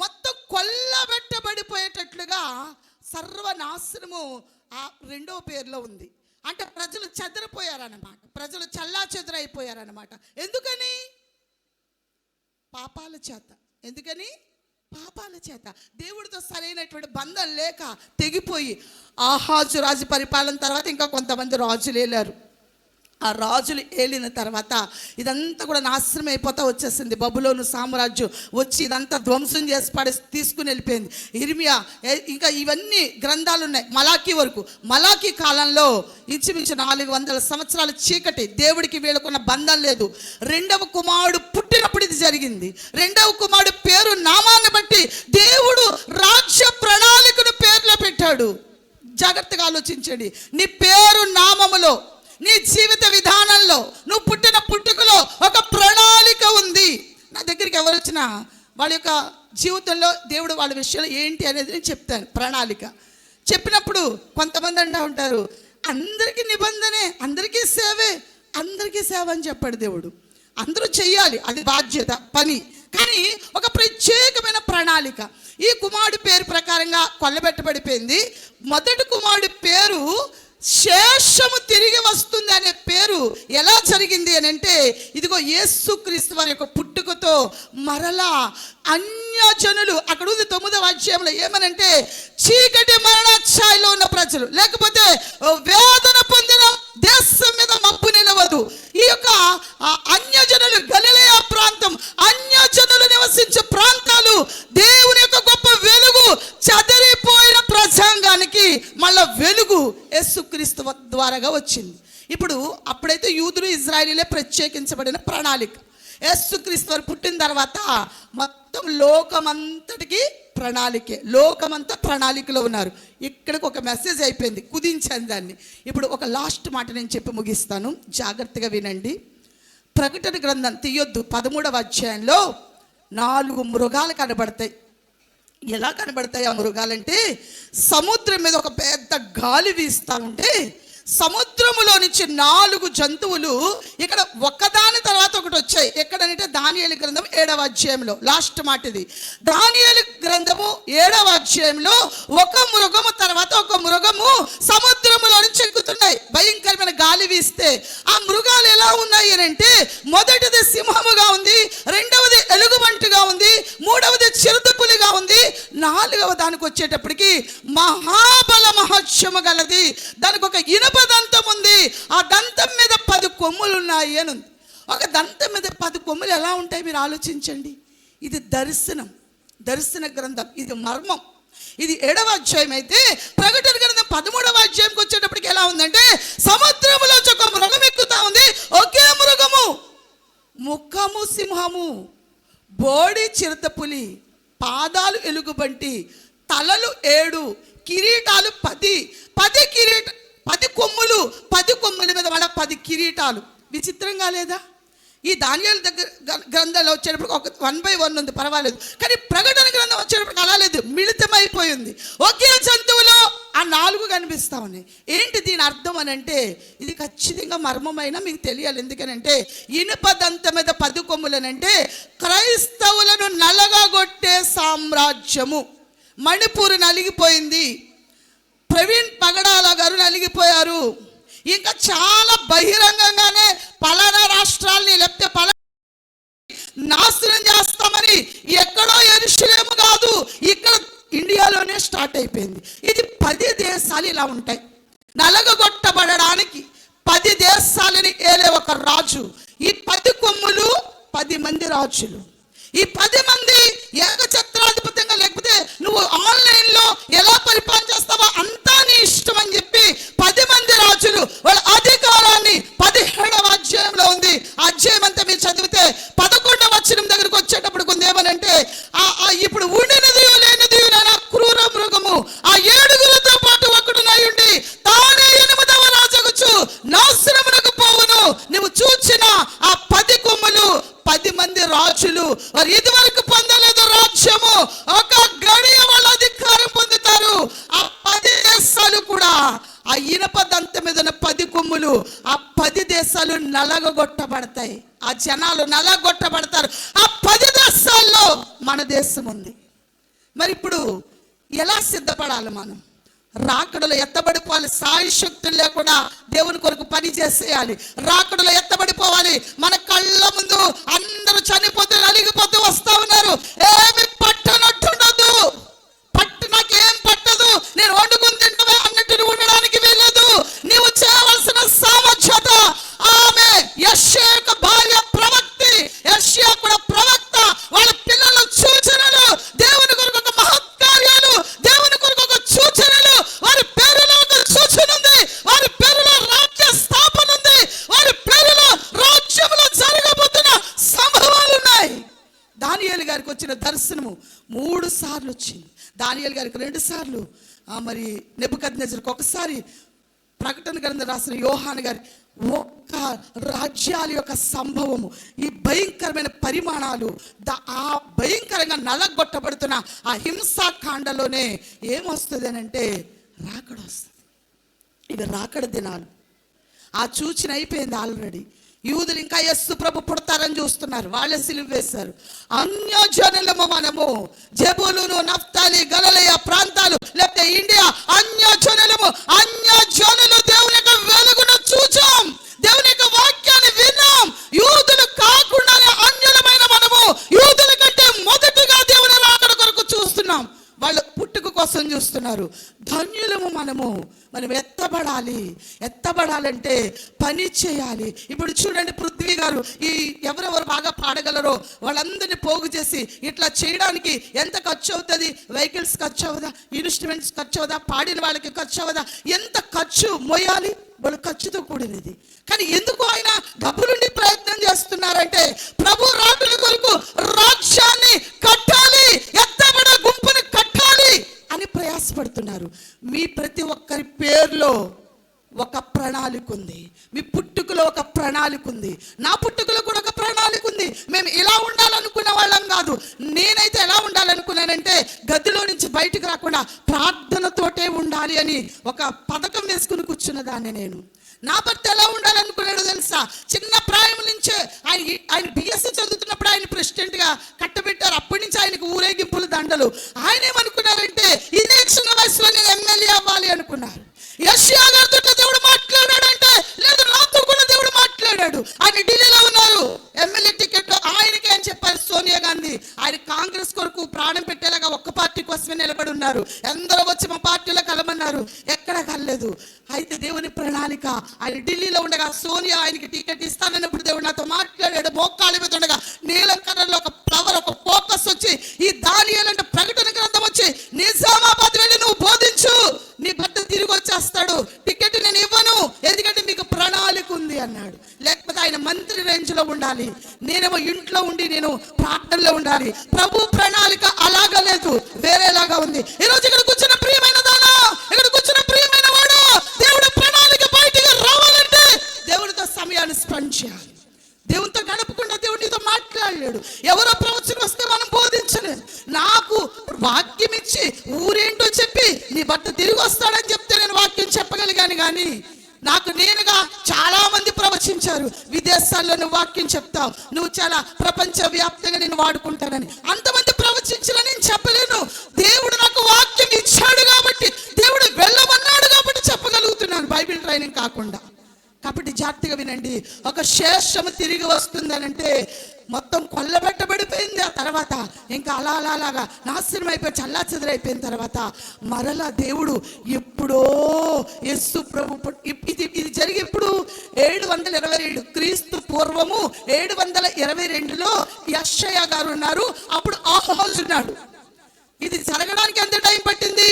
మొత్తం కొల్లబెట్టబడిపోయేటట్లుగా సర్వనాశనము ఆ రెండవ పేరులో ఉంది. అంటే ప్రజలు చెదరిపోయారన్నమాట, ప్రజలు చల్లా చెదరైపోయారన్నమాట. ఎందుకని? పాపాల చేత. ఎందుకని? పాపాల చేత. దేవుడితో సరైనటువంటి బంధం లేక తెగిపోయి ఆహాజు రాజు పరిపాలన తర్వాత ఇంకా కొంతమంది రాజులు ఏలారు. ఆ రాజులు ఏలిన తర్వాత ఇదంతా కూడా నాశనం అయిపోతా వచ్చేసింది. బబులోను సామ్రాజ్యం వచ్చి ఇదంతా ధ్వంసం చేసి తీసుకుని వెళ్ళిపోయింది. ఇర్మియా, ఇంకా ఇవన్నీ గ్రంథాలు ఉన్నాయి మలాకీ వరకు. మలాకీ కాలంలో ఇంచుమించు 400 సంవత్సరాల చీకటి. దేవుడికి వీళ్ళకున్న బంధం లేదు. రెండవ కుమారుడు పుట్టినప్పుడు ఇది జరిగింది. రెండవ కుమారుడు పేరు నామాన్ని బట్టి దేవుడు రాజ్య ప్రణాళికను పేర్లో పెట్టాడు. జాగ్రత్తగా ఆలోచించండి. నీ పేరు నామములో, నీ జీవిత విధానంలో, నువ్వు పుట్టిన పుట్టుకలో ఒక ప్రణాళిక ఉంది. నా దగ్గరికి ఎవరు వచ్చినా వాళ్ళ యొక్క జీవితంలో దేవుడు వాళ్ళ విషయంలో ఏంటి అనేది నేను చెప్తాను. ప్రణాళిక చెప్పినప్పుడు కొంతమంది అంటూ ఉంటారు, అందరికీ నిబంధనే, అందరికీ సేవే, అందరికీ సేవ అని చెప్పాడు దేవుడు. అందరూ చెయ్యాలి, అది బాధ్యత, పని. కానీ ఒక ప్రత్యేకమైన ప్రణాళిక. ఈ కుమారుడి పేరు ప్రకారంగా కొల్లబెట్టబడిపోయింది. మొదటి కుమారుడి పేరు శేషము తిరిగి వస్తుంది అనే పేరు ఎలా జరిగింది అని అంటే, ఇదిగో యేసుక్రీస్తు వారి యొక్క పుట్టుకతో మరలా అన్యజనులు, అక్కడ ఉంది 9వ అధ్యాయంలో ఏమనంటే, చీకటి మరణఛాయలో ఉన్న ప్రజలు, లేకపోతే వేదన పొందిన దేశం మీద మబ్బు నిలవదు. ఈ యొక్క అన్యజనులు, గలిలయ ప్రాంతం, అన్యజనులు నివసించే ప్రాంతాలు, దేవుని యొక్క గొప్ప వెలుగు చెదిరిపోయిన ప్రజాంగానికి మళ్ళా వెలుగు యేసుక్రీస్తు ద్వారాగా వచ్చింది. ఇప్పుడు అప్పుడైతే యూదులు, ఇజ్రాయేలీలే ప్రత్యేకించబడిన ప్రణాళిక. యేసుక్రీస్తు వారు పుట్టిన తర్వాత మొత్తం లోకమంతటికి ప్రణాళికే, లోకమంతా ప్రణాళికలో ఉన్నారు. ఇక్కడికి ఒక మెసేజ్ అయిపోయింది, కుదించాను దాన్ని. ఇప్పుడు ఒక లాస్ట్ మాట నేను చెప్పి ముగిస్తాను, జాగ్రత్తగా వినండి. ప్రకటన గ్రంథం తీయొద్దు. 13వ అధ్యాయంలో 4 మృగాలు కనబడతాయి. ఎలా కనబడతాయి ఆ మృగాలంటే, సముద్రం మీద ఒక పెద్ద గాలి వీస్తూ ఉంటే సముద్రములో నుంచి 4 జంతువులు ఇక్కడ ఒక్కదాని తర్వాత ఒకటి వచ్చాయి. ఎక్కడంటే దానియేలు గ్రంథం 7వ అధ్యాయంలో లాస్ట్ మాట ఇది. దానియేలు గ్రంథము 7వ అధ్యాయంలో ఒక మృగము తర్వాత ఒక మృగము సముద్రములో నుంచి ఎక్కుతున్నాయి. భయంకరమైన గాలి వీస్తే ఆ మృగాలు ఎలా ఉన్నాయి అని అంటే, మొదటిది సింహముగా ఉంది, రెండవది ఎలుగుబంటిగా ఉంది, మూడవది చిరుతపులిగా ఉంది, 4వ దానికి వచ్చేటప్పటికి మహాబల మహోత్సవము గలది. దానికి ఒక ఇనుప దంతం ఉంది, ఆ దంతం మీద 10 కొమ్ములు ఉన్నాయి అని ఉంది. ఒక దంతం మీద 10 కొమ్ములు ఎలా ఉంటాయి మీరు ఆలోచించండి. ఇది దర్శన గ్రంథం, ఇది మర్మం. ఇది 7వ అధ్యాయం అయితే, ప్రకటన గ్రంథం 13వ అధ్యాయంకి వచ్చేటప్పటికి ఎలా ఉందంటే, సముద్రంలో ఒక మృగం ఎక్కుతా ఉంది. ఒకే మృగము, ముఖము సింహము, బోడి చిరుతపులి, పాదాలు ఎలుగుబంటి, తలలు 7, కిరీటాలు 10 కొమ్ములు, 10 కొమ్ముల మీద మళ్ళీ 10 కిరీటాలు. విచిత్రంగా లేదా? ఈ దానియేలు దగ్గర గ్రంథంలో వచ్చేటప్పుడు ఒక 1/1 ఉంది, పర్వాలేదు. కానీ ప్రకటన గ్రంథం వచ్చేటప్పటికి అలా లేదు, మిళితమైపోయింది. ఒకే జంతువులో ఆ 4 కనిపిస్తా ఉన్నాయి. ఏంటి దీని అర్థం అని అంటే, ఇది ఖచ్చితంగా మర్మమైన మీకు తెలియాలి. ఎందుకనంటే, ఇనుప దంత మీద 10 కొమ్ములనంటే క్రైస్తవులను నలగగొట్టే సామ్రాజ్యము. మణిపూర్ నలిగిపోయింది, ప్రవీణ్ పగడాల గారు నలిగిపోయారు. ఇంకా చాలా బహిరంగంగానే పలానా రాష్ట్రాల్ని లేకపోతే పలానా నాశనం చేస్తామని ఎక్కడో యెరూషలేము కాదు, ఇక్కడ ఇండియాలోనే స్టార్ట్ అయిపోయింది. ఇది 10 దేశాలు ఇలా ఉంటాయి. నలగగొట్టబడడానికి 10 దేశాలని ఏలే ఒక రాజు. ఈ 10 కొమ్ములు 10 మంది రాజులు. ఈ 10 మంది ఏకఛత్రాధిపత్యంగా, లేకపోతే నువ్వు ఆన్లైన్లో ఎలా పరిపాలన చేస్తావో అంతా నీ ఇష్టం అని చెప్పి 10 మంది రాజులు వాళ్ళ అధికారాన్ని 17వ అధ్యాయంలో ఉంది. అధ్యాయం అంతా మీరు చదివితే 11వ వచనం దగ్గరకు వచ్చేటప్పుడు కొంత ఏమనంటే, ఇప్పుడు ఉండినది లేనిది క్రూర మృగము ఆ 7గురితో పాటు ఒకడునై ఉండి తానే 8వ రాజగుచు నాశనమునకు పోవును. నువ్వు చూచిన ఆ 10 కొమ్ములు 10 మంది రాజులు. వారు ఇదివరకు పొందలేదు రాజ్యము. ఒక గడియ వాళ్ళ అధికారం నలగొట్టబడతాయి, ఆ జనాలు నలగొట్టబడతారు. ఆ 10 దేశాల్లో మన దేశం ఉంది. మరి ఇప్పుడు ఎలా సిద్ధపడాలి? మనం రాకడలో ఎత్తబడిపోవాలి. సాయి శక్తులు లేకుండా దేవుని కొరకు పని చేసేయాలి. రాకడలో ఎత్తబడిపోవాలి. మన కళ్ళ ముందు అందరూ చనిపోతే నలిగిపోతూ వస్తా ఉన్నారు. ఏమి పట్టనట్టుండదు. నాకేం పట్టదు, నేను వండుకుని తింటవే అన్నట్టు ఉండడానికి వీల్లేదు. నీవు చేయవలసిన సామర్థ్యత ఆమె యెషయా యొక్క భార్య ప్రవక్తి, యెషయా కూడా ప్రవక్త. వాళ్ళ పిల్లల సూచనలు, దేవుని కొరకు ఒక మహత్కార్యాలు, దేవుని కొరకు ఒక సూచనలు. వారి పేరులో ఒక సూచన ఉంది, వారి పేరులో రాజ్య స్థాపన ఉంది, వారి పేరులో రాజ్యంలో జరగబోతున్న సంభవాలు ఉన్నాయి. దానియేలు గారికి వచ్చిన దర్శనము 3 సార్లు వచ్చింది. దానియేలు గారికి 2 సార్లు, మరి నెబుకద్నెజరుకు ఒకసారి, ప్రకటన గ్రంథం రాసిన యోహాను గారి ఒక్క రాజ్యాల యొక్క సంభవము, ఈ భయంకరమైన పరిమాణాలు, ఆ భయంకరంగా నలగొట్టబడుతున్న ఆ హింసాకాండలోనే ఏమొస్తుంది అని అంటే రాకడ వస్తుంది. ఇవి రాకడ దినాలు. ఆ సూచన అయిపోయింది ఆల్రెడీ. యూదులు ఇంకా యేసు ప్రభు పుడతారని చూస్తున్నారు, వాళ్ళే సిలువ వేశారు. అన్యజనులము మనము, జెబూలూను, నఫ్తాలి, గలిలయ ప్రాంతాలు, లేకపోతే ఇండియా, అన్యజనులము. అన్యజనులు దేవుని యొక్క వెలుగును చూచాం, దేవుని యొక్క వాక్యాన్ని విన్నాం. యూదులు కాకుండానే అన్యులమైన మనము యూదుల కంటే మొదటిగా దేవుని రాకడ కొరకు చూస్తున్నాం. వాళ్ళు పుట్టుక కోసం చూస్తున్నారు. ధన్యులము మనము. మనం ఎత్తబడాలంటే పని చేయాలి. ఇప్పుడు చూడండి, పృథ్వీ గారు ఈ ఎవరెవరు బాగా పాడగలరో వాళ్ళందరినీ పోగు చేసి ఇట్లా చేయడానికి ఎంత ఖర్చు అవుతుంది? వెహికల్స్ ఖర్చు అవుదా? ఇన్స్ట్రుమెంట్స్ ఖర్చు అవుదా? పాడిన వాళ్ళకి ఖర్చు అవుదా? ఎంత ఖర్చు మోయాలి? వాళ్ళు ఖర్చుతో కూడినది. కానీ ఎందుకు ఆయన డబ్బులుండి ప్రయత్నం చేస్తున్నారంటే ప్రభు రాకడ కొరకు రాజ్యాన్ని కట్టాలి, ఎత్తబడ గుంపుని కట్టాలి అని ప్రయాసపడుతున్నారు. మీ ప్రతి ఒక్కరి పేరులో ఒక ప్రణాళిక ఉంది. మీ పుట్టుకలో ఒక ప్రణాళిక ఉంది. నా పుట్టుకలో కూడా ఒక ప్రణాళిక ఉంది. మేము ఇలా ఉండాలనుకున్న వాళ్ళం కాదు. నేనైతే ఎలా ఉండాలనుకున్నానంటే గదిలో నుంచి బయటకు రాకుండా ప్రార్థనతోటే ఉండాలి అని ఒక పథకం వేసుకుని కూర్చున్నదాన్ని నేను. నా భర్త ఎలా ఉండాలనుకున్నాడో తెలుసా? చిన్న ప్రాయం నుంచే ఆయన బిఎస్సీ చదువుతున్నప్పుడు ఆయన ప్రెసిడెంట్గా కట్టబెట్టారు. అప్పటి నుంచి ఆయనకు ఊరేగింపులు, దండలు. ఆయన ఏమనుకున్నారంటే ఇదే చిన్న వయసులో నేను ఎమ్మెల్యే అవ్వాలి అనుకున్నారు. యెషయా గారితో దేవుడు మాట్లాడాడంటే, లేదు నాతో కూడా దేవుడు మాట్లాడాడు. ఆయన ఢిల్లీలో ఉన్నారు, ఎమ్మెల్యే టికెట్ ఆయనకే అని చెప్పారు సోనియా గాంధీ. ఆయన కాంగ్రెస్ కొరకు ప్రాణం పెట్టేలాగా ఒక్క పార్టీ కోసమే నిలబడి ఉన్నారు. ఎందరో వచ్చి మా పార్టీలో కలమన్నారు, ఎక్కడ కలలేదు. అయితే దేవుని ప్రణాళిక, ఆయన ఢిల్లీలో ఉండగా సోనియా ఆయనకి టికెట్ ఇస్తానన్నప్పుడు దేవుడు నాతో మాట్లాడాడు. మోకాళ్ళ మీద ఉండగా నీలం కలర్లో ఒక ఫ్లవర్, ఒక ఫోకస్ వచ్చి, ఈ దానియేలు అంటే ప్రకటన గ్రంథం వచ్చి, నిజామాబాద్ వెళ్ళి నువ్వు బోధించు, నీ భర్త తిరిగి వచ్చేస్తాడు, టికెట్ నేను ఇవ్వను, ఎందుకంటే మీకు ప్రణాళిక ఉంది అన్నాడు. లేకపోతే ఆయన మంత్రి రేంజ్ లో ఉండాలి, నేనేమో ఇంట్లో ఉండి నేను ప్రార్థనలో ఉండాలి. ప్రభు ప్రణాళిక అలాగా లేదు, వేరేలాగా ఉంది. ఈ రోజు ఇక్కడ కూర్చున్న ప్రియమైన దానా, ఇక్కడ కూర్చున్న ప్రియమైన వాడు, దేవుడి ప్రణాళిక బయటికి రావాలంటే దేవుడితో సమయాన్ని స్పెండ్ చేయాలి. దేవునితో గడపకుండా దేవుడితో మాట్లాడలేడు. ఎవరో ప్రవచనం వస్తే మనం బోధించలేదు. నాకు వాక్యం ఇచ్చి ఊరేంటో చెప్పి నీ భర్త తిరిగి వస్తాడని చెప్తే నేను వాక్యం చెప్పగలిగాను. కానీ నాకు నేనుగా చాలా మంది ప్రవచించారు, విదేశాల్లో నువ్వు వాక్యం చెప్తావు, నువ్వు చాలా ప్రపంచ వ్యాప్తంగా నేను వాడుకుంటానని. అంతమంది ప్రవచించిన నేను చెప్పలేను. దేవుడు నాకు వాక్యం ఇచ్చాడు కాబట్టి, దేవుడు వెళ్ళమన్నాడు కాబట్టి చెప్పగలుగుతున్నాను, బైబిల్ ట్రైనింగ్ కాకుండా. కాబట్టి జాగ్రత్తగా వినండి. ఒక శేషము తిరిగి వస్తుందనంటే మొత్తం కొల్లబెట్టబడిపోయింది. ఆ తర్వాత ఇంకా అలాగా నాశనం అయిపోయి చల్లా చెదరైపోయిన తర్వాత మరలా దేవుడు ఎప్పుడో యేసు ప్రభు ఇది జరిగి ఇప్పుడు 722 క్రీస్తు పూర్వము 722లో యెషయా గారు ఉన్నారు, అప్పుడు ఆహాజు ఉన్నాడు. ఇది జరగడానికి ఎంత టైం పట్టింది?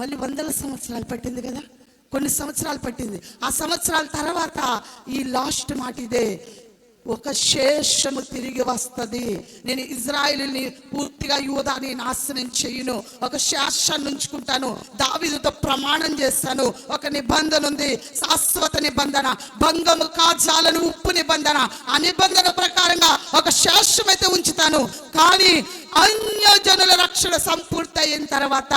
మళ్ళీ 100 సంవత్సరాలు పట్టింది కదా, కొన్ని సంవత్సరాలు పట్టింది. ఆ సంవత్సరాల తర్వాత ఈ లాస్ట్ మాట ఇదే, ఒక శేషము తిరిగి వస్తుంది. నేను ఇజ్రాయేలుని పూర్తిగా యూదాని నాశనం చేయను, ఒక శేషాన్ని ఉంచుకుంటాను. దావీదుతో ప్రమాణం చేస్తాను, ఒక నిబంధన ఉంది, శాశ్వత నిబంధన, భంగము కాజాలను ఉప్పు నిబంధన. ఆ నిబంధన ప్రకారంగా ఒక శేషం అయితే ఉంచుతాను. కానీ అన్యజనుల రక్షణ సంపూర్తి అయిన తర్వాత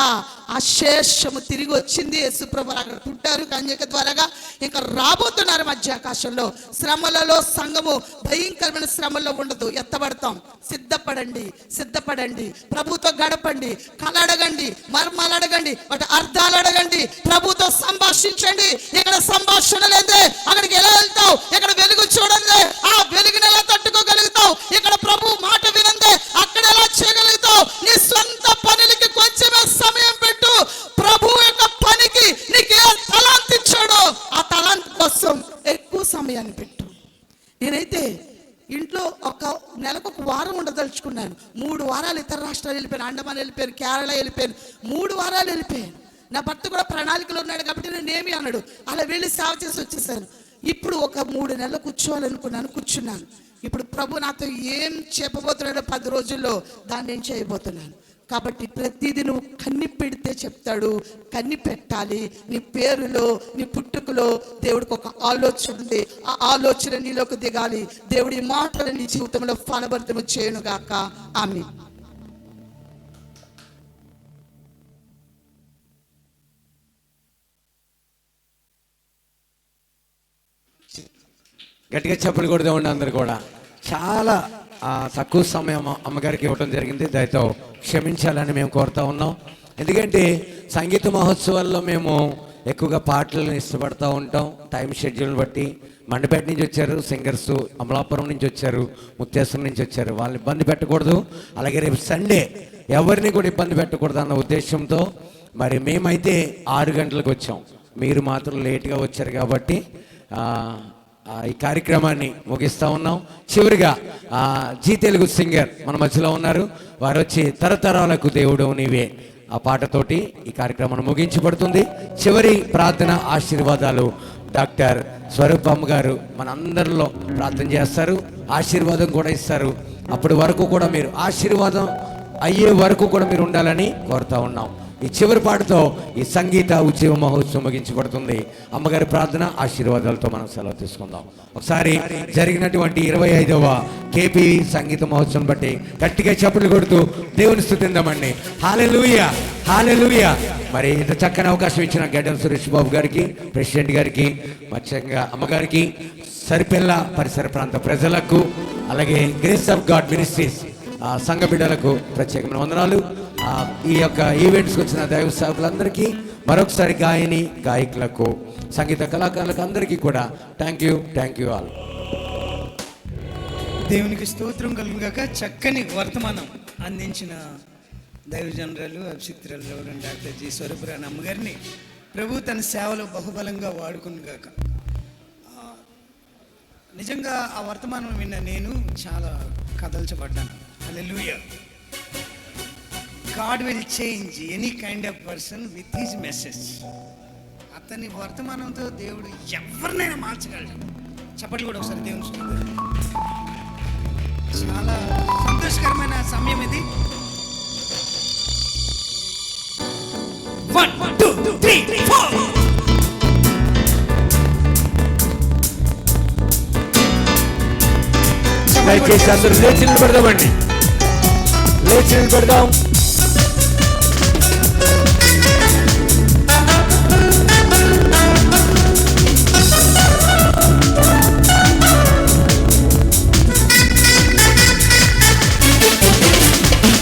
ఆ శేషము తిరిగి వచ్చింది. యేసుప్రభు అక్కడ పుట్టారు కన్యక ద్వారాగా. ఇంకా రాబోతున్నారు మధ్యాకాశంలో. శ్రమలలో సంఘము భయంకరమైన శ్రమల్లో ఉండదు. ఎత్తబడతాం. సిద్ధపడండి, సిద్ధపడండి. ప్రభుతో గడపండి, కలడగండి, మర్మాలు అడగండి, వాటి అర్థాలు అడగండి, ప్రభుతో సంభాషించండి. ఇక్కడ సంభాషణ లేదే అక్కడికి ఎలా వెళ్తావు? ఇక్కడ వెలుగు చూడండి, ఆ వెలుగుని ఎలా తట్టుకోగలుగుతావు? ఇక్కడ ప్రభు మాట వినందే అక్కడ ఎలా చేయగలుగుతావు? నీ సొంత పనులకి కొంచెమే సమయం పెట్టు. ప్రభు యొక్క పనికి నీకు ఏ తలాంత్ ఇచ్చాడో ఆ తలాంత్ కోసం ఎక్కువ సమయాన్ని పెట్టు. నేనైతే ఇంట్లో ఒక నెలకు ఒక వారం ఉండదలుచుకున్నాను. 3 వారాలు ఇతర రాష్ట్రాలు వెళ్ళిపోయాను. అండమాన్ వెళ్ళిపోయాను, కేరళ వెళ్ళిపోయాను. 3 వారాలు వెళ్ళిపోయాను. నా భర్త కూడా ప్రణాళికలో ఉన్నాడు కాబట్టి నేనేమి అన్నాడు. అలా వెళ్ళి సేవ చేసి వచ్చేసాను. ఇప్పుడు ఒక 3 నెలలు కూర్చోవాలనుకున్నాను, కూర్చున్నాను. ఇప్పుడు ప్రభు నాతో ఏం చెప్పబోతున్నాడో 10 రోజుల్లో దాన్ని నేను చేయబోతున్నాను. కాబట్టి ప్రతిదీ నువ్వు కన్ని పెడితే చెప్తాడు. కన్ని పెట్టాలి. నీ పేరులో, నీ పుట్టుకలో దేవుడికి ఒక ఆలోచన ఉంది. ఆ ఆలోచన నీలోకి దిగాలి. దేవుడి మాటలు నీ జీవితంలో ఫలభరితము చేయనుగాక. ఆమేన్. గట్టిగా చెప్పులు కొడుతూ ఉండి అందరు కూడా. చాలా తక్కువ సమయం అమ్మగారికి ఇవ్వడం జరిగింది. దయతో క్షమించాలని మేము కోరుతా ఉన్నాం. ఎందుకంటే సంగీత మహోత్సవాల్లో మేము ఎక్కువగా పాటలను ఇష్టపడతా ఉంటాం. టైం షెడ్యూల్ బట్టి మండపేట నుంచి వచ్చారు సింగర్స్, అమలాపురం నుంచి వచ్చారు, ముత్యాసం నుంచి వచ్చారు. వాళ్ళని ఇబ్బంది పెట్టకూడదు. అలాగే రేపు సండే ఎవరిని కూడా ఇబ్బంది పెట్టకూడదు అన్న ఉద్దేశంతో మరి మేమైతే 6 గంటలకు వచ్చాం. మీరు మాత్రం లేట్గా వచ్చారు కాబట్టి ఈ కార్యక్రమాన్ని ముగిస్తా ఉన్నాం. చివరిగా జీ తెలుగు సింగర్ మన మధ్యలో ఉన్నారు. వారు వచ్చి తరతరాలకు దేవుడు నీవే ఆ పాటతోటి ఈ కార్యక్రమాన్ని ముగించబడుతుంది. చివరి ప్రార్థన ఆశీర్వాదాలు డాక్టర్ స్వరూపమ్మ గారు మనందరిలో ప్రార్థన చేస్తారు, ఆశీర్వాదం కూడా ఇస్తారు. అప్పటి వరకు కూడా మీరు ఆశీర్వాదం అయ్యే వరకు కూడా మీరు ఉండాలని కోరుతా ఉన్నాం. ఈ చివరి పాటతో ఈ సంగీత ఉద్యమ మహోత్సవం ముగించబడుతుంది. అమ్మగారి ప్రార్థన ఆశీర్వాదాలతో మనం సెలవు తీసుకుందాం. ఒకసారి జరిగినటువంటి 25వ కేపీ సంగీత మహోత్సవం బట్టి గట్టిగా చప్పట్లు కొడుతూ దేవుని స్తుతిద్దామండి. హల్లెలూయా, హల్లెలూయా. మరి ఇంత చక్కని అవకాశం ఇచ్చిన గడ్డం సురేష్ బాబు గారికి, ప్రెసిడెంట్ గారికి, ముఖ్యంగా అమ్మగారికి, సరిపెల్ల పరిసర ప్రాంత ప్రజలకు, అలాగే గ్రేస్ ఆఫ్ గాడ్ మినిస్ట్రీస్ సంఘ బిడ్డలకు ప్రత్యేకమైన వందనాలు. ఈ యొక్క ఈవెంట్స్కి వచ్చిన దైవ సేవకులందరికీ, మరొకసారి గాయని గాయకులకు, సంగీత కళాకారులకు అందరికీ కూడా థ్యాంక్ యూ ఆల్. దేవునికి స్తోత్రం కలుగుగాక. చక్కని వర్తమానం అందించిన దైవజనరాలు అభిషిక్తురాలు డాక్టర్ జి స్వరూపరాణి అమ్మగారిని ప్రభు తన సేవలో బహుబలంగా వాడుకునిగాక. నిజంగా ఆ వర్తమానం విన్న నేను చాలా కదల్చబడ్డాను. హల్లెలూయా. God will change any kind of person with his message. అతని వర్తమానంతో దేవుడు ఎవరినైనా మార్చగలడు. చెప్పండి కూడా ఒకసారి దేవుని స్తుతిద్దాం. చాలా సంతోషకరమైన సమయం ఇది. 1 2 3 4 దయచేసి అందరూ లేచి నిలబడదామండి. లేచి నిలబడదాం.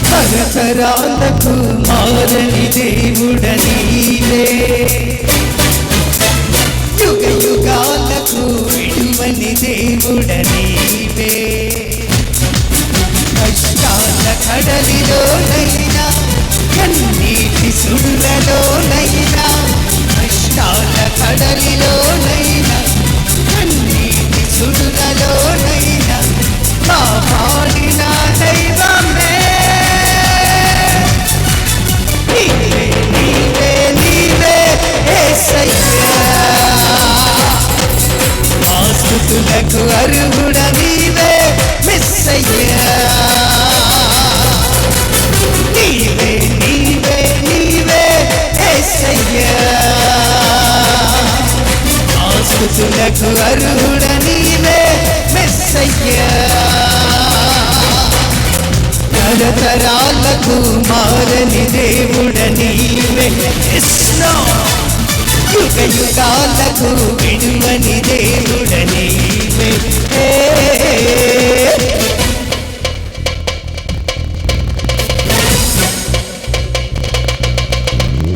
తరతరాలకు మారని దేవుడ నీవే, యుగ యుగాలకు విడువని దేవుడ నీవే. కష్టాల కడలిలోనైనా, కన్నీటి సుడులలోనైనా, కష్టాల కడలిలోనైనా, కన్నీటి సుడులలోనైనా కాపాడిన దైవమే. నీవే నీవే నీవే యేసయ్యా, మా స్తుతులకు అర్హుడ నీవే మెస్సయ్యా. నీవే నీవే నీవే యేసయ్యా, మా స్తుతులకు అర్హుడ నీవే మెస్సయ్యా. తరతరాలకు మారని దేవుడ నీవే. కృష్ణ యుగ యుగాలకు విడువని దేవుడ నీవే.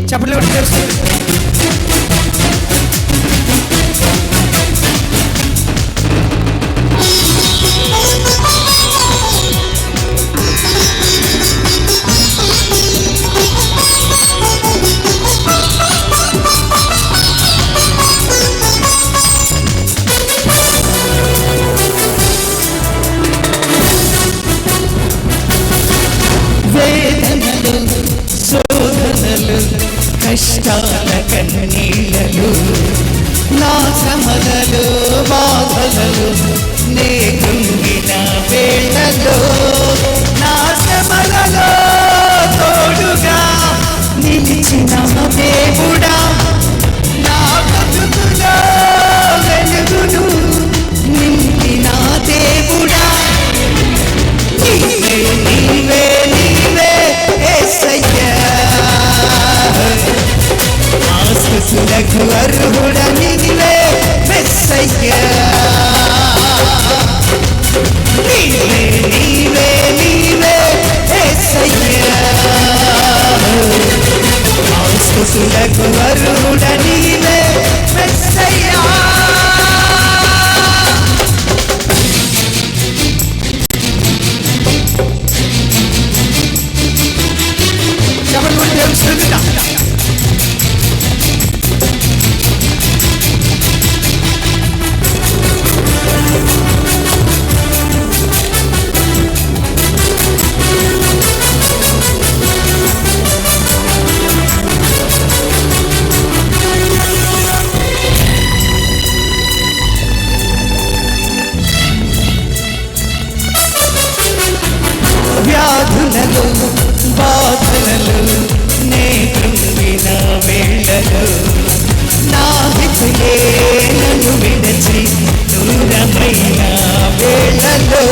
చప్పట్లు కొట్టి తెలుసు. వేదనలు శోధనలు కష్టాల కన్నీళ్ళలు నా శ్రమలలో బాధలలో నే కృంగిన వేళలో నా శ్రమలలో తోడుగా నిలిచిన దేవుడా నా బతుకులో వెలుగును నింపిన దేవుడా నీవే నీవే నీవే యేసయ్యా. ఆస్తులకు అర్హుడ నీవే మెస్సయ్యా. నీవే నీవే నీవే యేసయ్యా. ఆస్తులకు అర్హుడ నీవే మెస్సయ్యా. వ్యాధులలో బాధలలో నే కృంగిన వేళలో నా హితులే నన్ను విడచి దూరమైన వేళలో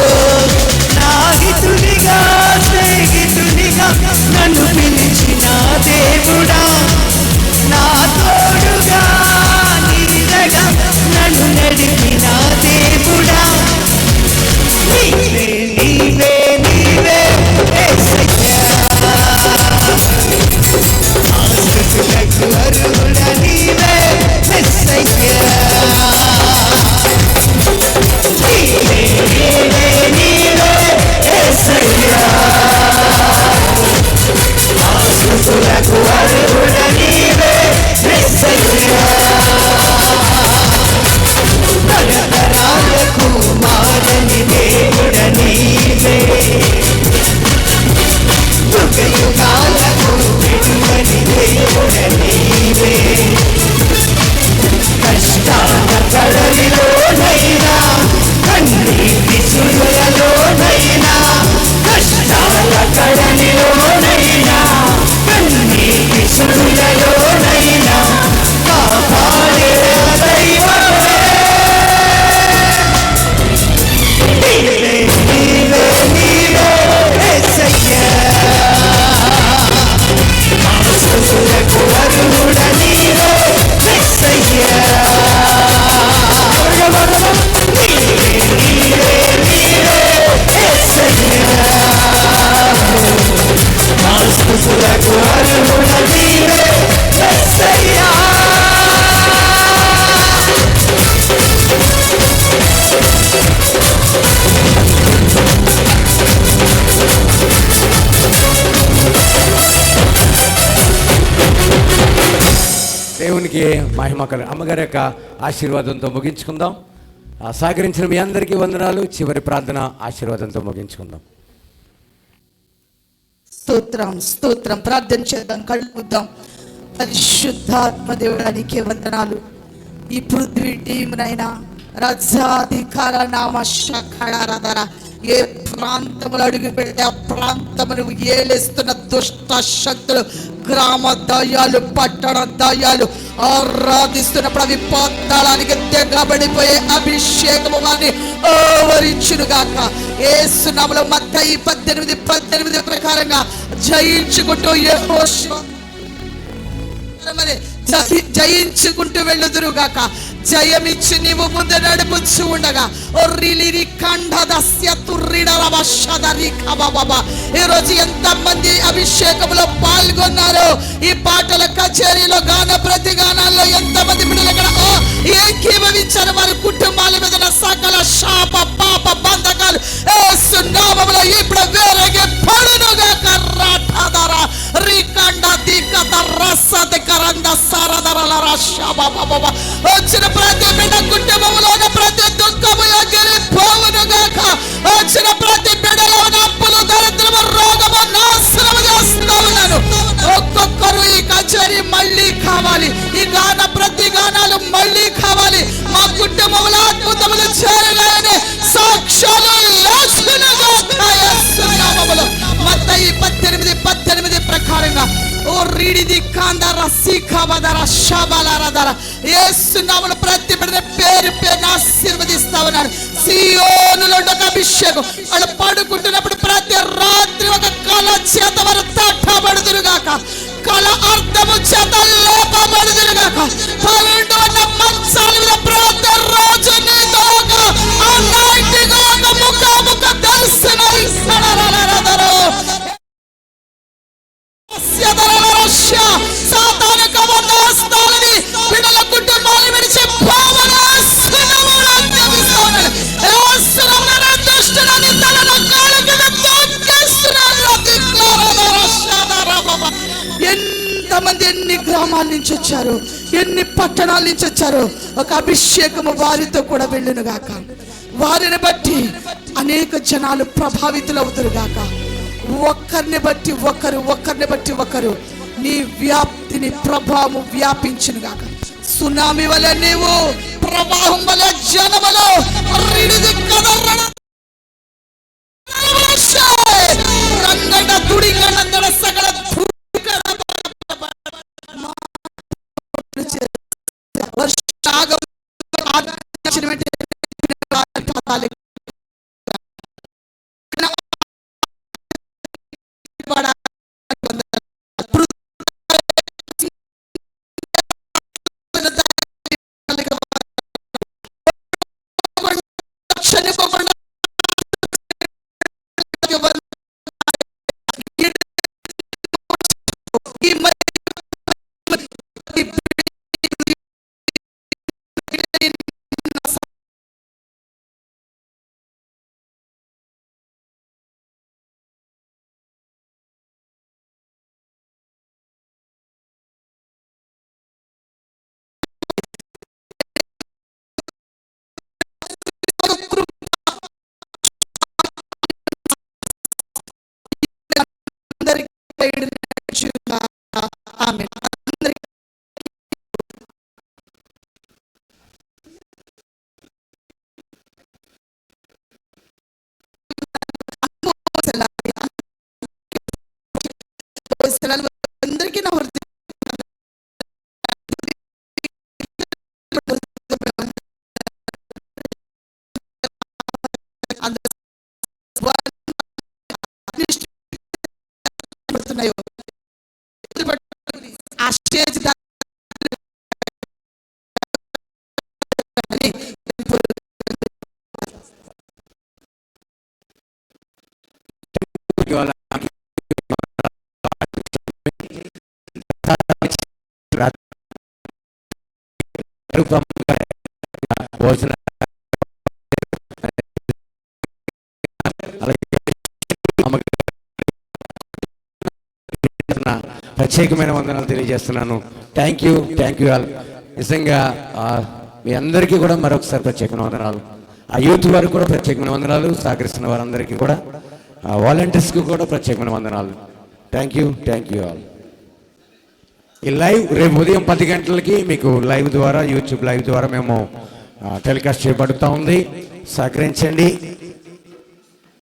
నా హితునిగా స్నేహితునిగా నన్ను పిలిచిన దేవుడా నా తోడుగా నీడగా నన్ను నడిపిన దేవుడా నీవే నీవే నీవే యేసయ్యా. ఆస్తులకు అర్హుడ నీవే మెస్సయ్యా. నీవే నీవే నీవే యేసయ్యా. ఆస్తులకు అర్హుడ నీవే మెస్సయ్యా. తరతరాలకు మారని దేవుడ నీవే. యుగ యుగాలకు విడువని దేవుడ నీవే. కష్టాల కడలిలోనైనా కన్నీటి సుడులలోనైనా కష్టాల కడలిలోనైనా కన్నీటి సుడులలోనైనా కాపాడే దైవమే. నీవే నీవే నీవే యేసయ్యా. ఆస్తులకు అర్హుడ నీవే మెస్సయ్యా. నీవే నీవే నీవే యేసయ్యా. ఆస్తులకు అర్హుడ నీవే మెస్సయ్యా. దేవునికి మహిమ కలు. అమ్మగారి యొక్క ఆశీర్వాదంతో ముగించుకుందాం. సహకరించిన మీ అందరికీ వందనాలు. చివరి ప్రార్థన ఆశీర్వాదంతో ముగించుకుందాం. స్తోత్రం స్తోత్రం. ప్రార్థన చేద్దాం, కళ్ళు మూద్దాం. పరిశుద్ధాత్మ దేవుడానికి వందనాలు. ఈ పృథ్వీ టీంనైనా రాజ్యాధికార నామ శాఖారాధన ఏ ప్రాంతములు అడుగు పెడితే ఆ ప్రాంతమును ఏలేస్తున్న దుష్ట శక్తులు, గ్రామ దయ్యాలు, పట్టణ దయ్యాలు ఆరాధిస్తున్నప్పుడు అవి పాతాళానికి తెగబడిపోయే అభిషేకము వారిని ఓవరించును గాక. యేసు నామములో మత్తయి 18:18 ప్రకారంగా జయించుకుంటూ యెహోషువ జయించుకుంటూ వెళ్ళుదురు గాక. జయమిచ్చి నీవు ముందు నడుపుచ్చు ఉండగా ఈ రోజు ఎంతమంది అభిషేకంలో పాల్గొన్నారో, ఈ పాటల కచేరీలో గాన ప్రతి గానాల్లో ఎంతమంది బిడ్డలు ఇక్కడ ఏకీభవించారు. వారి కుటుంబాల మీద సకల శాప పాప బంధకాలు యేసు నామములో ఇప్పుడు వేరేగే పడునుగా. కర్రాటదర రికండ దికత రసద కరంద సరదరల రషబబబ వచ్చిన ప్రతి బిడ్డ కుటుంబంలోని ప్రతి దుఃఖము ఎగిరిపోవునుగాక. వచ్చిన ప్రతి బిడ్డలోని అప్పులు, దరిద్రము, రోగము నాశనము చేస్తూ ఉన్నాను. ఒక్కొక్కరు ఈ కచేరీ మళ్ళీ కావాలి, ఈ గాన ప్రతి గానాలు మళ్ళీ కావాలి. మా కుటుంబంలో అద్భుతములు చేరగానే సాక్ష్యాలు లేచునుగాక. యేసు నామములో మత్తయి 18:18 ప్రకారంగా ఓ రీడిది కాందర సీఖబదర షబలరదర యేసు నామములో ప్రతి బిడ్డని పేరు పేరున ఆశీర్వదిస్తా ఉన్నాడు. సియోనులో ఒక అభిషేకం. వాళ్ళు పడుకుంటున్నప్పుడు ప్రతి రాత్రి ఒక కళ చేత వారు తట్టబడుదురుగాక. కళ అర్థము చేత లేపబడుదురుగాక. 12 మంచాల మీద ప్రతి రోజు నీతో ఒక అనాయింటిగా ఒక ముఖాముఖ దర్శనం ఇస్తాడు. సాతానిక వందనాలని బిడ్డల కుటుంబాలు విడిచి ఎంతమంది ఎన్ని గ్రామాల నుంచి వచ్చారు, ఎన్ని పట్టణాల నుంచి వచ్చారు. ఒక అభిషేకము వారితో కూడా వెళ్ళును గాక. వారిని బట్టి అనేక జనాలు ప్రభావితులవుతారు గాక. ఒక్కరిని బట్టి ఒకరు, ఒక్కరిని బట్టి ఒకరు నీ వ్యాప్తిని ప్రభావం వ్యాపించును గాక. సునామీ వలె నీవు ప్రవాహం వలె జనములో సకల అందరికీ నా హృదయ ఆ స్టేజ్ భోజన ప్రత్యేకమైన వందనాలు తెలియజేస్తున్నాను. Thank you all. నిజంగా మీ అందరికీ కూడా మరొకసారి ప్రత్యేకమైన వందనాలు. ఆ యూత్ వారికి కూడా ప్రత్యేకమైన వందనాలు. సహకరిస్తున్న వారందరికీ కూడా, వాలంటీర్స్కి కూడా ప్రత్యేకమైన వందనాలు. Thank you all. ఈ లైవ్ రేపు ఉదయం 10 గంటలకి మీకు లైవ్ ద్వారా, యూట్యూబ్ లైవ్ ద్వారా మేము టెలికాస్ట్ చేయబడుతూ ఉంది. సహకరించండి.